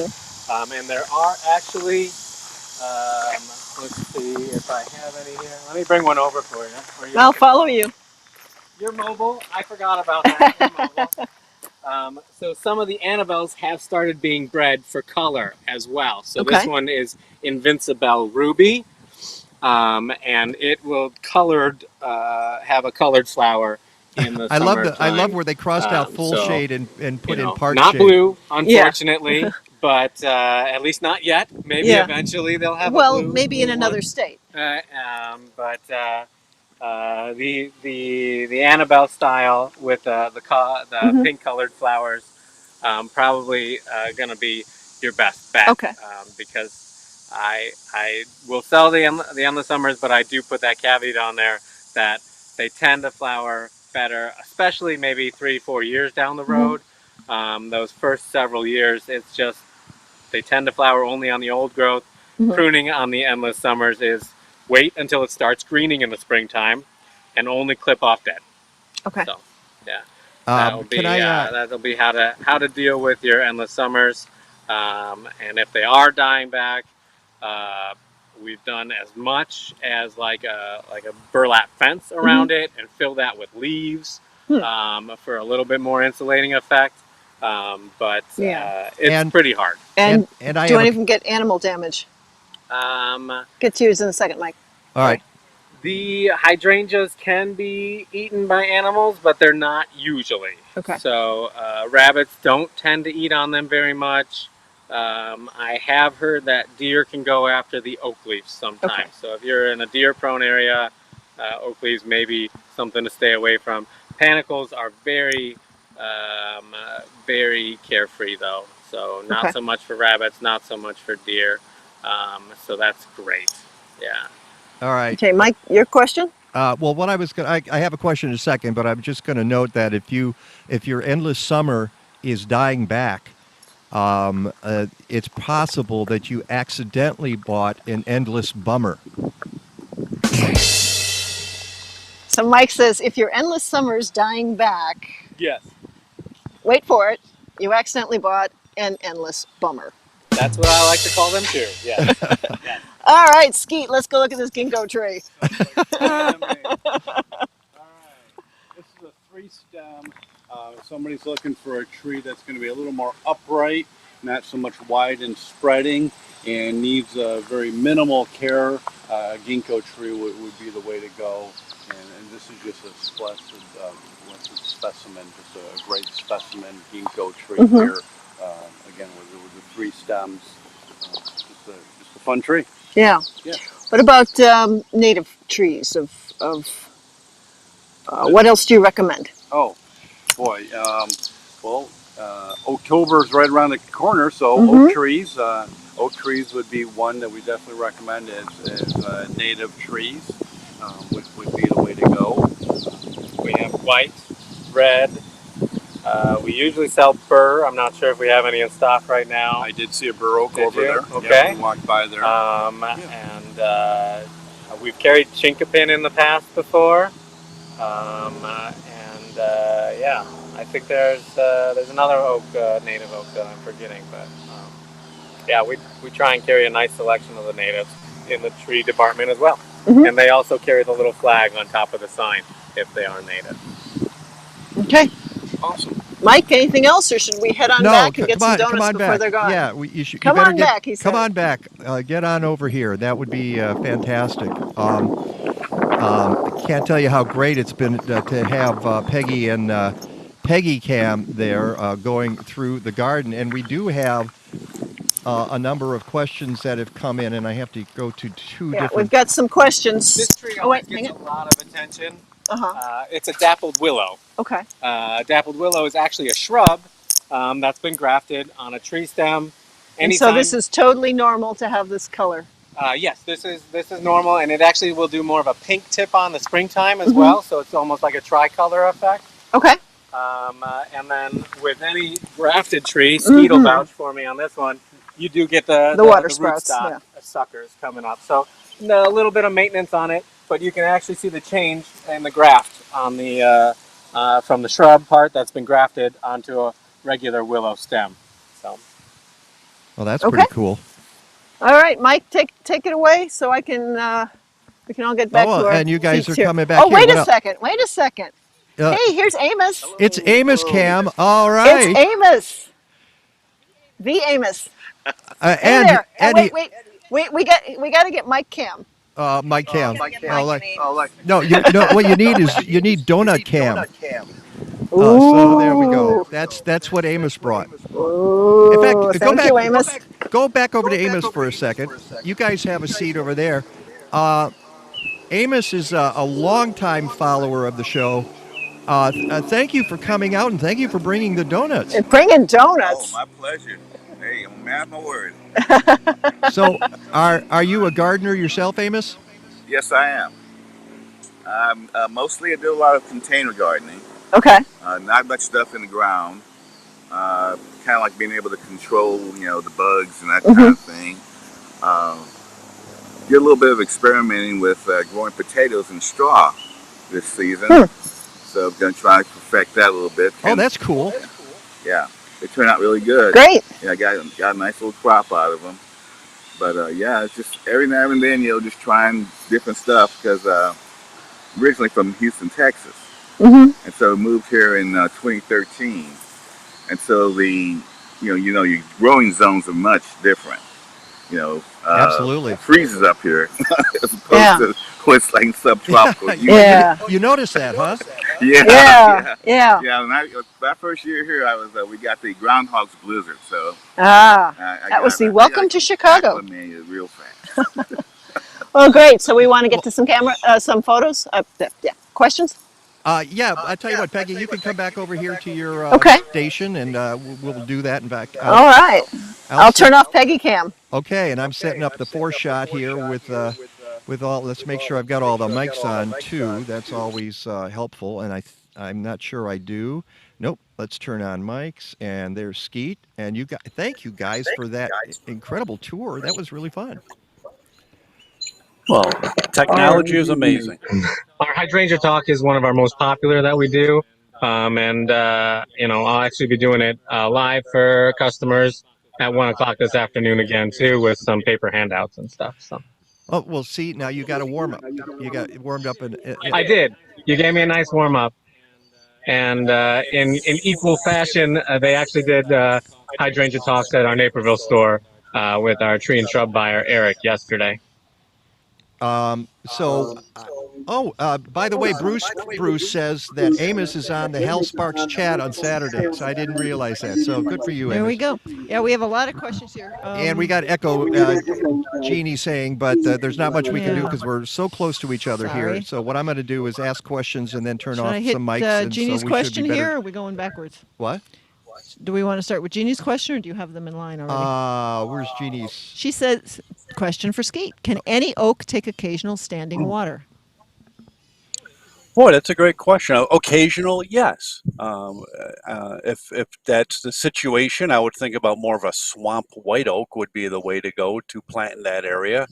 And there are actually, let's see if I have any here. Let me bring one over for you. I'll follow you. You're mobile. I forgot about that. You're mobile. So some of the Annabelles have started being bred for color as well. So this one is Invincibelle Ruby, and it will have a colored flower in the summertime. I love where they crossed out full shade and put in part not shade. blue, unfortunately, but at least not yet. Maybe eventually they'll have a blue. Well, maybe in another state. But the Annabelle style with the pink colored flowers probably going to be your best bet. Because I will sell the endless summers, but I do put that caveat on there that they tend to flower better, especially maybe 3-4 years down the road. Those first several years, it's just they tend to flower only on the old growth. Pruning on the endless summers is wait until it starts greening in the springtime and only clip off dead. So, yeah. That'll be how to deal with your endless summers. And if they are dying back, we've done as much as like a burlap fence around it and fill that with leaves for a little bit more insulating effect. But it's pretty hard. And I don't even get animal damage. Get to yours in a second, Mike. All right. The hydrangeas can be eaten by animals, but they're not usually. So rabbits don't tend to eat on them very much. I have heard that deer can go after the oak leaves sometimes. So if you're in a deer-prone area, oak leaves may be something to stay away from. Panicles are very, very carefree though. So not so much for rabbits, not so much for deer. So that's great. Yeah. All right. Okay, Mike, your question? Well, what I was going I have a question in a second, but I'm just going to note that if your endless summer is dying back, it's possible that you accidentally bought an endless bummer. So Mike says, if your endless summer is dying back, yes, wait for it, you accidentally bought an endless bummer. That's what I like to call them too. Yeah. All right, Skeet, let's go look at this ginkgo tree. All right. This is a 3-stem. Somebody's looking for a tree that's going to be a little more upright, not so much wide and spreading, and needs a very minimal care. A ginkgo tree would be the way to go. And this is just a splendid specimen, just a great specimen ginkgo tree here. Again, with the 3 stems. Just a fun tree. Yeah. What about native trees? What else do you recommend? Oh, boy. October is right around the corner, so oak trees. Oak trees would be one that we definitely recommend as native trees. Would be the way to go. We have white, red. We usually sell burr. I'm not sure if we have any in stock right now. I did see a burr oak over there. Okay. Yeah, we walked by there. And we've carried chinkapin in the past before. Yeah, I think there's another oak, native oak that I'm forgetting, but yeah, we try and carry a nice selection of the natives in the tree department as well. And they also carry the little flag on top of the sign if they are native. Okay. Awesome. Mike, anything else, or should we head on back and get some donuts before they're gone? Yeah, you should. Come on back, he said. Come on back. Get on over here. That would be fantastic. I can't tell you how great it's been to have Peggy and Peggy Cam there going through the garden. And we do have a number of questions that have come in, and I have to go to two different... We've got some questions. This tree always gets a lot of attention. It's a dappled willow. Okay. Dappled willow is actually a shrub that's been grafted on a tree stem. And so this is totally normal to have this color? Yes, this is normal, and it actually will do more of a pink tip on the springtime as well, so it's almost like a tricolor effect. Okay. And then with any grafted tree, Skeet will vouch for me on this one, you do get the water root sprouts, stock suckers coming up. So a little bit of maintenance on it, but you can actually see the change in the graft on the from the shrub part that's been grafted onto a regular willow stem. So. Well, that's Okay. pretty cool. All right, Mike, take it away so I can we can all get back to our and you guys seats are here. coming back oh, here. wait What a else? second. Wait a second. Hey, here's Amos. It's Amos Cam. All right. It's Amos. The Amos. Hey and there. and wait. We got to get Mike Cam. Mike Cam. Mike. No, what you need is Donut Cam. Ooh. So there we go. That's what Amos brought. Ooh, In fact, thank you, Amos. Go back over to Amos for a second. You guys have a seat over there. Amos is a longtime follower of the show. Thank you for coming out, and thank you for bringing the donuts. And bringing donuts. Oh, my pleasure. Hey, I'm a man of my word. So, are you a gardener yourself, Amos? Yes, I am. Mostly I do a lot of container gardening. Okay. Not much stuff in the ground. Kind of like being able to control, the bugs and that kind of thing. Did a little bit of experimenting with growing potatoes in straw this season. So I'm going to try to perfect that a little bit. Oh, that's cool. Yeah, they turn out really good. Great. Yeah, I got a nice little crop out of them. But yeah, it's just every now and then, just trying different stuff because originally from Houston, Texas. And so moved here in 2013. And so your growing zones are much different. Absolutely. It freezes up here as opposed to it's like subtropical. You notice that, huh? Yeah. Yeah. When my first year here, we got the groundhog's blizzard. So that was the welcome to Chicago. Man, real fast. Oh, great. So we want to get to some photos. Questions? Yeah, I tell you what, Peggy, you can come back over here to your station, and we'll do that. In fact, all right. I'll turn off Peggy Cam. Okay, and I'm setting up the 4-shot here with all. Let's make sure I've got all the mics on too. That's always helpful, and I'm not sure I do. Nope. Let's turn on mics, and there's Skeet. And you guys, thank you guys for that incredible tour. That was really fun. Well, technology is amazing. Our hydrangea talk is one of our most popular that we do. I'll actually be doing it live for customers at 1 o'clock this afternoon again, too, with some paper handouts and stuff. So. Oh, well, see, now you got a warm up. You got warmed up. I did. You gave me a nice warm up. And in equal fashion, they actually did hydrangea talks at our Naperville store with our tree and shrub buyer, Eric, yesterday. By the way, Bruce says that Amos is on the Hal Sparks chat on Saturdays. I didn't realize that. So good for you, Amos. There we go. Yeah, we have a lot of questions here. And we got echo, Jeannie saying, but there's not much we can do because we're so close to each other here. So what I'm going to do is ask questions and then turn off some mics. And Jeannie's question here, or are we going backwards? What? Do we want to start with Jeannie's question, or do you have them in line already? Where's Jeannie's? She says, question for Skeet. Can any oak take occasional standing water? Boy, that's a great question. Occasional, yes. If that's the situation, I would think about more of a swamp white oak would be the way to go to plant in that area.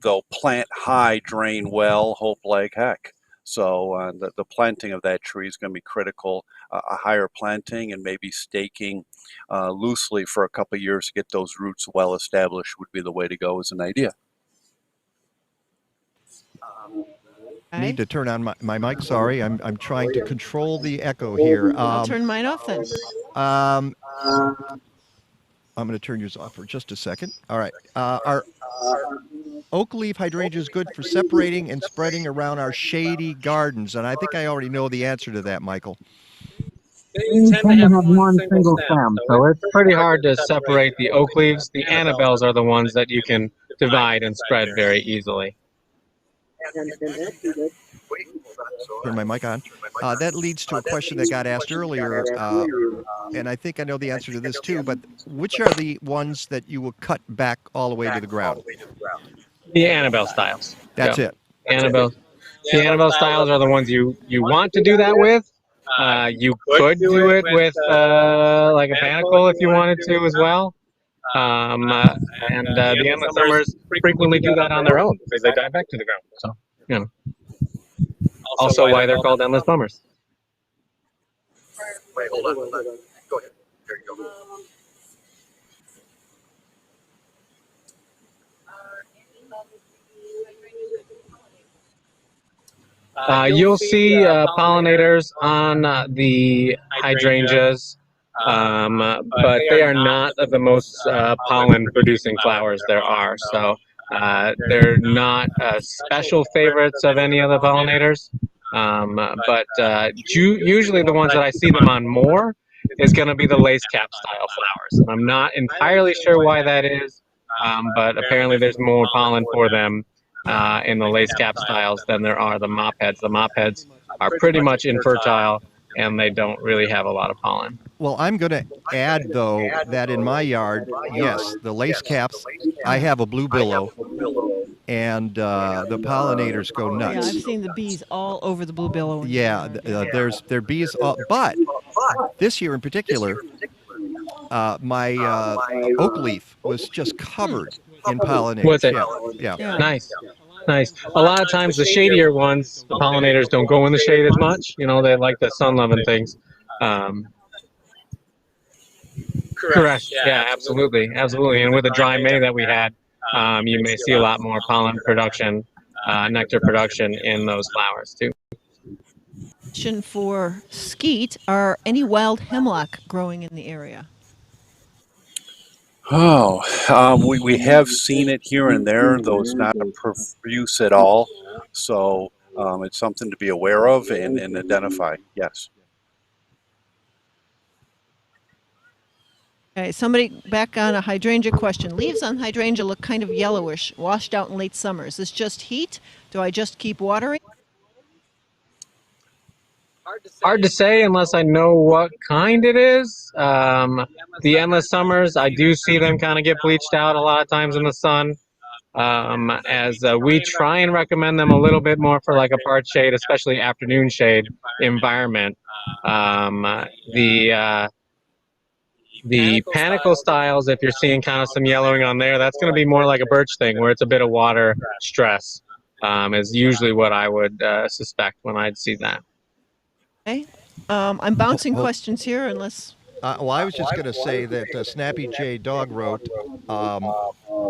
They'll plant high, drain well, hope like heck. So the planting of that tree is going to be critical. A higher planting and maybe staking loosely for a couple of years to get those roots well established would be the way to go as an idea. I need to turn on my mic. Sorry, I'm trying to control the echo here. I'll turn mine off then. I'm going to turn yours off for just a second. All right. Our oak leaf hydrangea is good for separating and spreading around our shady gardens, and I think I already know the answer to that, Michael. They tend to have one single stem, so it's pretty hard to separate the oak leaves. The Annabelles are the ones that you can divide and spread very easily. Turn my mic on. That leads to a question that got asked earlier, and I think I know the answer to this too, but which are the ones that you will cut back all the way to the ground? The Annabelle styles. That's it. The Annabelle styles are the ones you want to do that with. You could do it with like a panicle if you wanted to as well. The endless summers frequently do that on their own because they die back to the ground. So, Also why they're called endless summers. Wait, hold on. Go ahead. There you go. You'll see pollinators on the hydrangeas, but they are not the most pollen-producing flowers there are. So they're not special favorites of any of the pollinators. But usually the ones that I see them on more is going to be the lace cap style flowers. And I'm not entirely sure why that is, but apparently there's more pollen for them in the lace cap styles than there are the mop heads. The mop heads are pretty much infertile and they don't really have a lot of pollen. Well, I'm going to add, though, that in my yard, yes, the lace caps, I have a blue billow, and the pollinators go nuts. Yeah, I've seen the bees all over the blue billow. Yeah, there are bees, but this year in particular, my oak leaf was just covered in pollinators. With it. Yeah. Nice. Nice. A lot of times the shadier ones, the pollinators don't go in the shade as much. You know, they like the sun-loving things. Correct. Yeah, absolutely. Absolutely. And with the dry May that we had, you may see a lot more pollen production, nectar production in those flowers too. Question for Skeet: are any wild hemlock growing in the area? We have seen it here and there, though it's not profuse at all. So it's something to be aware of and identify. Yes. Okay, somebody back on a hydrangea question. Leaves on hydrangea look kind of yellowish, washed out in late summer. Is this just heat? Do I just keep watering? Hard to say unless I know what kind it is. The endless summers, I do see them kind of get bleached out a lot of times in the sun. As we try and recommend them a little bit more for like a part shade, especially afternoon shade environment. The panicle styles, if you're seeing kind of some yellowing on there, that's going to be more like a birch thing where it's a bit of water stress, is usually what I would suspect when I'd see that. Okay. I'm bouncing questions here unless... well, I was just going to say that Snappy J Dog wrote,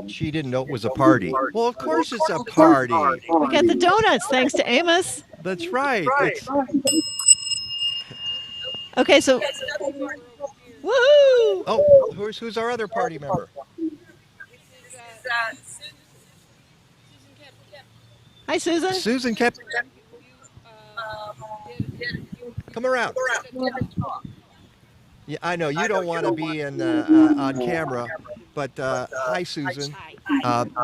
she didn't know it was a party. Well, of course it's a party. We got the donuts, thanks to Amos. That's right. Okay, so... Woohoo! Oh, who's our other party member? Hi, Susan. Susan kept... Come around. Yeah, I know you don't want to be in on camera, but hi, Susan.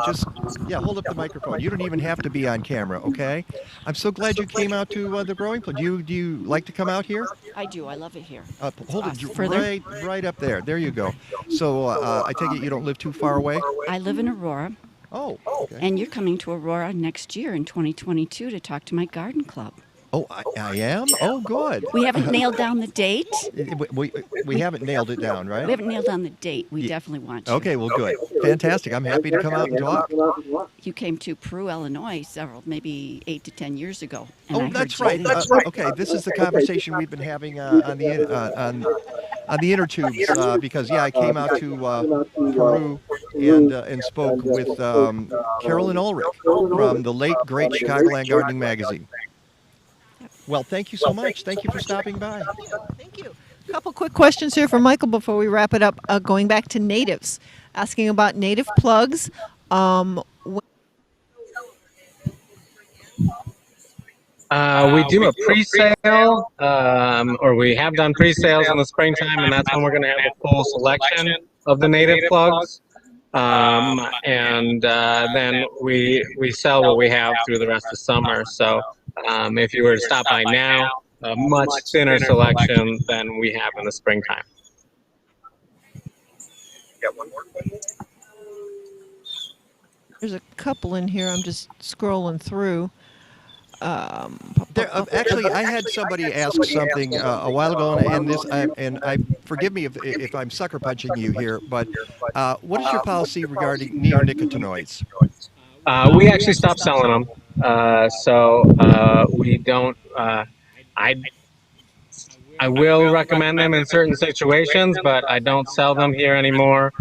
Just hold up the microphone. You don't even have to be on camera, okay? I'm so glad you came out to the growing place. Do you like to come out here? I do. I love it here. Hold it right up there. There you go. So I take it you don't live too far away? I live in Aurora. Oh, okay. And you're coming to Aurora next year in 2022 to talk to my garden club. Oh, I am? Oh, good. We haven't nailed down the date. We haven't nailed it down, right? We haven't nailed down the date. We definitely want to. Okay, well, good. Fantastic. I'm happy to come out and talk. You came to Peru, Illinois, maybe 8 to 10 years ago. And that's right. Okay, this is the conversation we've been having on the inner tubes because, I came out to Peru and spoke with Carolyn Ulrich from the late, great Chicagoland Gardening Magazine. Well, thank you so much. Thank you for stopping by. Thank you. A couple quick questions here for Michael before we wrap it up. Going back to natives, asking about native plugs. We do a pre-sale, or we have done pre-sales in the springtime, and that's when we're going to have a full selection of the native plugs. And then we sell what we have through the rest of summer. So if you were to stop by now, a much thinner selection than we have in the springtime. Got one more question? There's a couple in here. I'm just scrolling through. Actually, I had somebody ask something a while ago, and I forgive me if I'm sucker punching you here, but what is your policy regarding neonicotinoids? We actually stopped selling them, so we don't. I will recommend them in certain situations, but I don't sell them here anymore.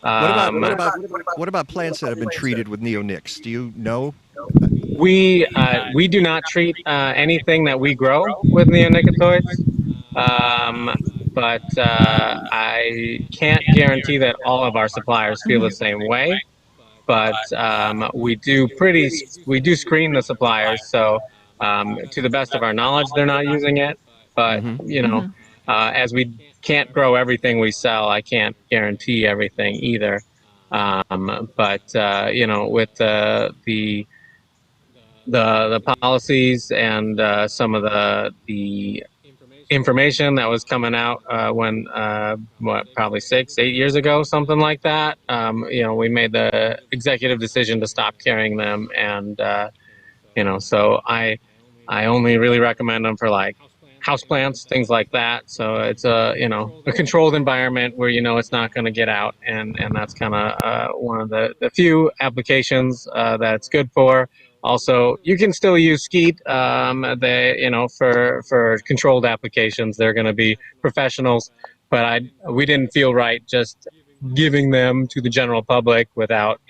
What about plants that have been treated with neonics? Do you know? We do not treat anything that we grow with neonicotinoids, but I can't guarantee that all of our suppliers feel the same way. But we do screen the suppliers, so to the best of our knowledge, they're not using it. But as we can't grow everything we sell, I can't guarantee everything either. But with the policies and some of the information that was coming out when probably 8 years ago, something like that. We made the executive decision to stop carrying them, and so I only really recommend them for like houseplants, things like that. So it's a controlled environment where it's not going to get out, and that's kind of one of the few applications that it's good for. Also, you can still use Skeet. For controlled applications, they're going to be professionals. But we didn't feel right just giving them to the general public without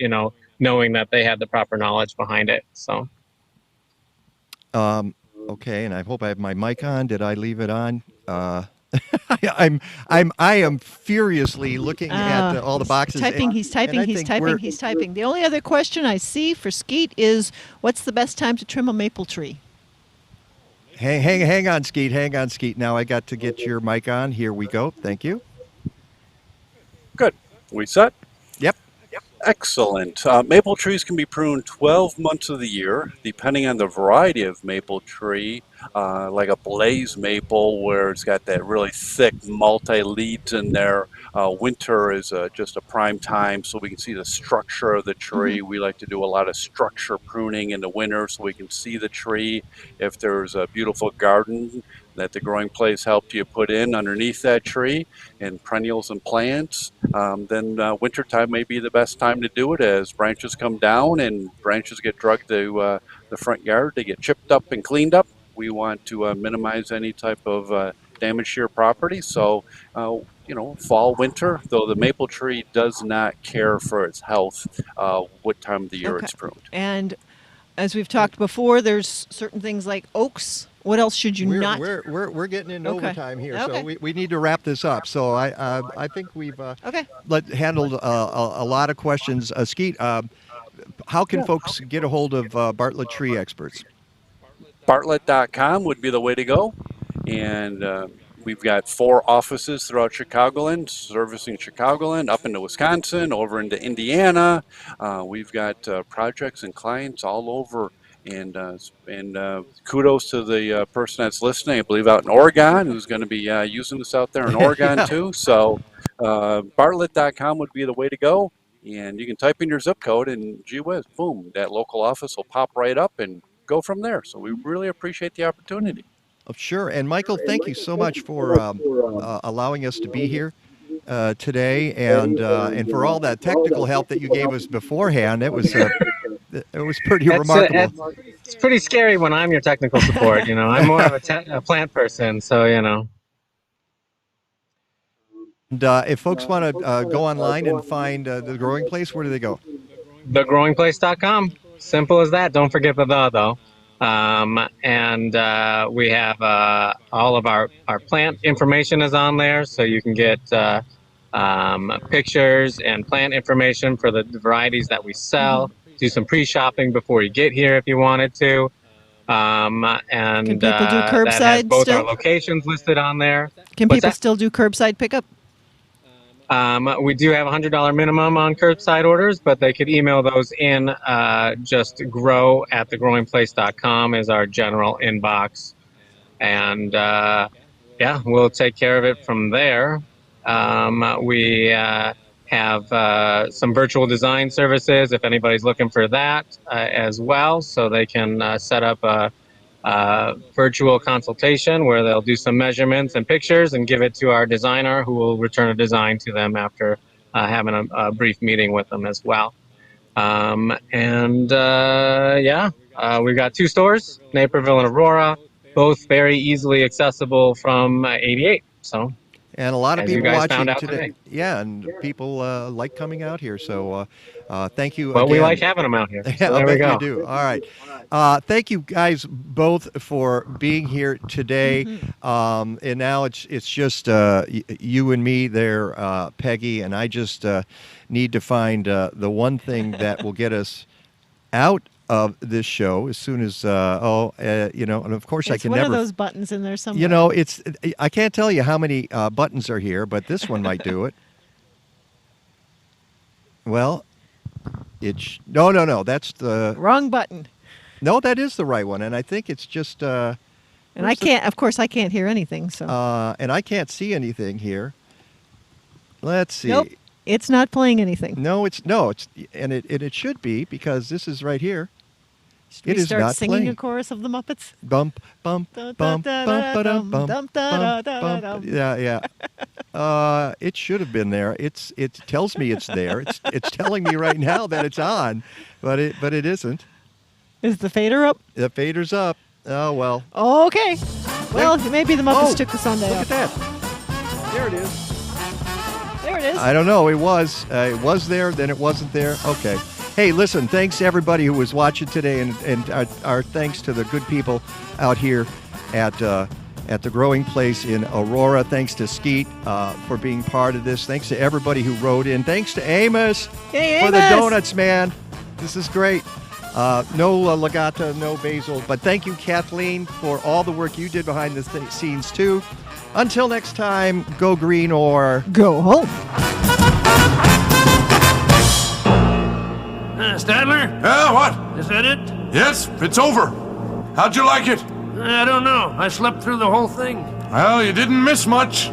knowing that they had the proper knowledge behind it. So. Okay, and I hope I have my mic on. Did I leave it on? I am furiously looking at all the boxes. He's typing. The only other question I see for Skeet is, what's the best time to trim a maple tree? Hang on, Skeet. Now I got to get your mic on. Here we go. Thank you. Good. We set? Yep. Excellent. Maple trees can be pruned 12 months of the year, depending on the variety of maple tree, like a blaze maple where it's got that really thick multi-leads in there. Winter is just a prime time so we can see the structure of the tree. We like to do a lot of structure pruning in the winter so we can see the tree. If there's a beautiful garden that the growing place helped you put in underneath that tree and perennials and plants, then wintertime may be the best time to do it as branches come down and branches get dragged to the front yard. They get chipped up and cleaned up. We want to minimize any type of damage to your property. So, fall, winter, though the maple tree does not care for its health, what time of the year it's pruned. And as we've talked before, there's certain things like oaks. What else should you not? We're getting into overtime here, so we need to wrap this up. So I think we've handled a lot of questions. Skeet, how can folks get a hold of Bartlett Tree Experts? Bartlett.com would be the way to go, and we've got 4 offices throughout Chicagoland, servicing Chicagoland, up into Wisconsin, over into Indiana. We've got projects and clients all over. And kudos to the person that's listening, I believe out in Oregon, who's going to be using this out there in Oregon too. So Bartlett.com would be the way to go. And you can type in your zip code and gee whiz, boom, that local office will pop right up and go from there. So we really appreciate the opportunity. Oh, sure. And Michael, thank you so much for allowing us to be here today, and for all that technical help that you gave us beforehand. It was pretty remarkable. It's pretty scary when I'm your technical support. I'm more of a plant person, so And if folks want to go online and find the growing place, where do they go? Thegrowingplace.com. Simple as that. Don't forget the though. And we have all of our plant information is on there, so you can get pictures and plant information for the varieties that we sell. Do some pre-shopping before you get here if you wanted to. And can people do curbside that has both still? our locations listed on there. Can people still do curbside pickup? We do have a $100 minimum on curbside orders, but they could email those in. Just grow@thegrowingplace.com is our general inbox. And we'll take care of it from there. We have some virtual design services if anybody's looking for that as well. So they can set up a virtual consultation where they'll do some measurements and pictures and give it to our designer, who will return a design to them after having a brief meeting with them as well. We've got 2 stores, Naperville and Aurora. both very easily accessible from 88. So, and a lot of as you people guys watching found out today. Yeah, and people like coming out here. So thank you well, again. we like having them out here. Yeah, So I there we bet go. you do. All right. Thank you guys both for being here today. And now it's just you and me there, Peggy, and I just need to find the one thing that will get us out of this show as soon as you know, and of course I It's can one never of those buttons in there somewhere. you know, I can't tell you how many buttons are here, but this one might do it. Well, no, that's the Wrong button. no, that is the right one, and I think it's just And I can't, of course, I can't hear anything. So and I can't see anything here. Let's see. nope, it's not playing anything. No, it's and it should be, because this is right here. Should we It is start not singing playing. a chorus of the Muppets? Bump, bump, Da, bump, da, bump, da, ba-dum, dum, bump, da, da, bump, da, bump. dum. Yeah. It should have been there. It tells me it's there. It's telling me right now that it's on, but it isn't. Is the fader up? The fader's up. Oh well. Okay. Well, maybe the Muppets took the Sunday Look off. at that. There it is. There it is. I don't know. It was there, then it wasn't there. Okay. Hey, listen, thanks to everybody who was watching today, and our thanks to the good people out here at the Growing Place in Aurora. Thanks to Skeet for being part of this. Thanks to everybody who wrote in. Thanks to Amos Hey, for the Amos! donuts, man. This is great. No Legata, no basil. But thank you, Kathleen, for all the work you did behind the scenes, too. Until next time, go green or go home. Stadler? Yeah, what? Is that it? Yes, it's over. How'd you like it? I don't know. I slept through the whole thing. Well, you didn't miss much.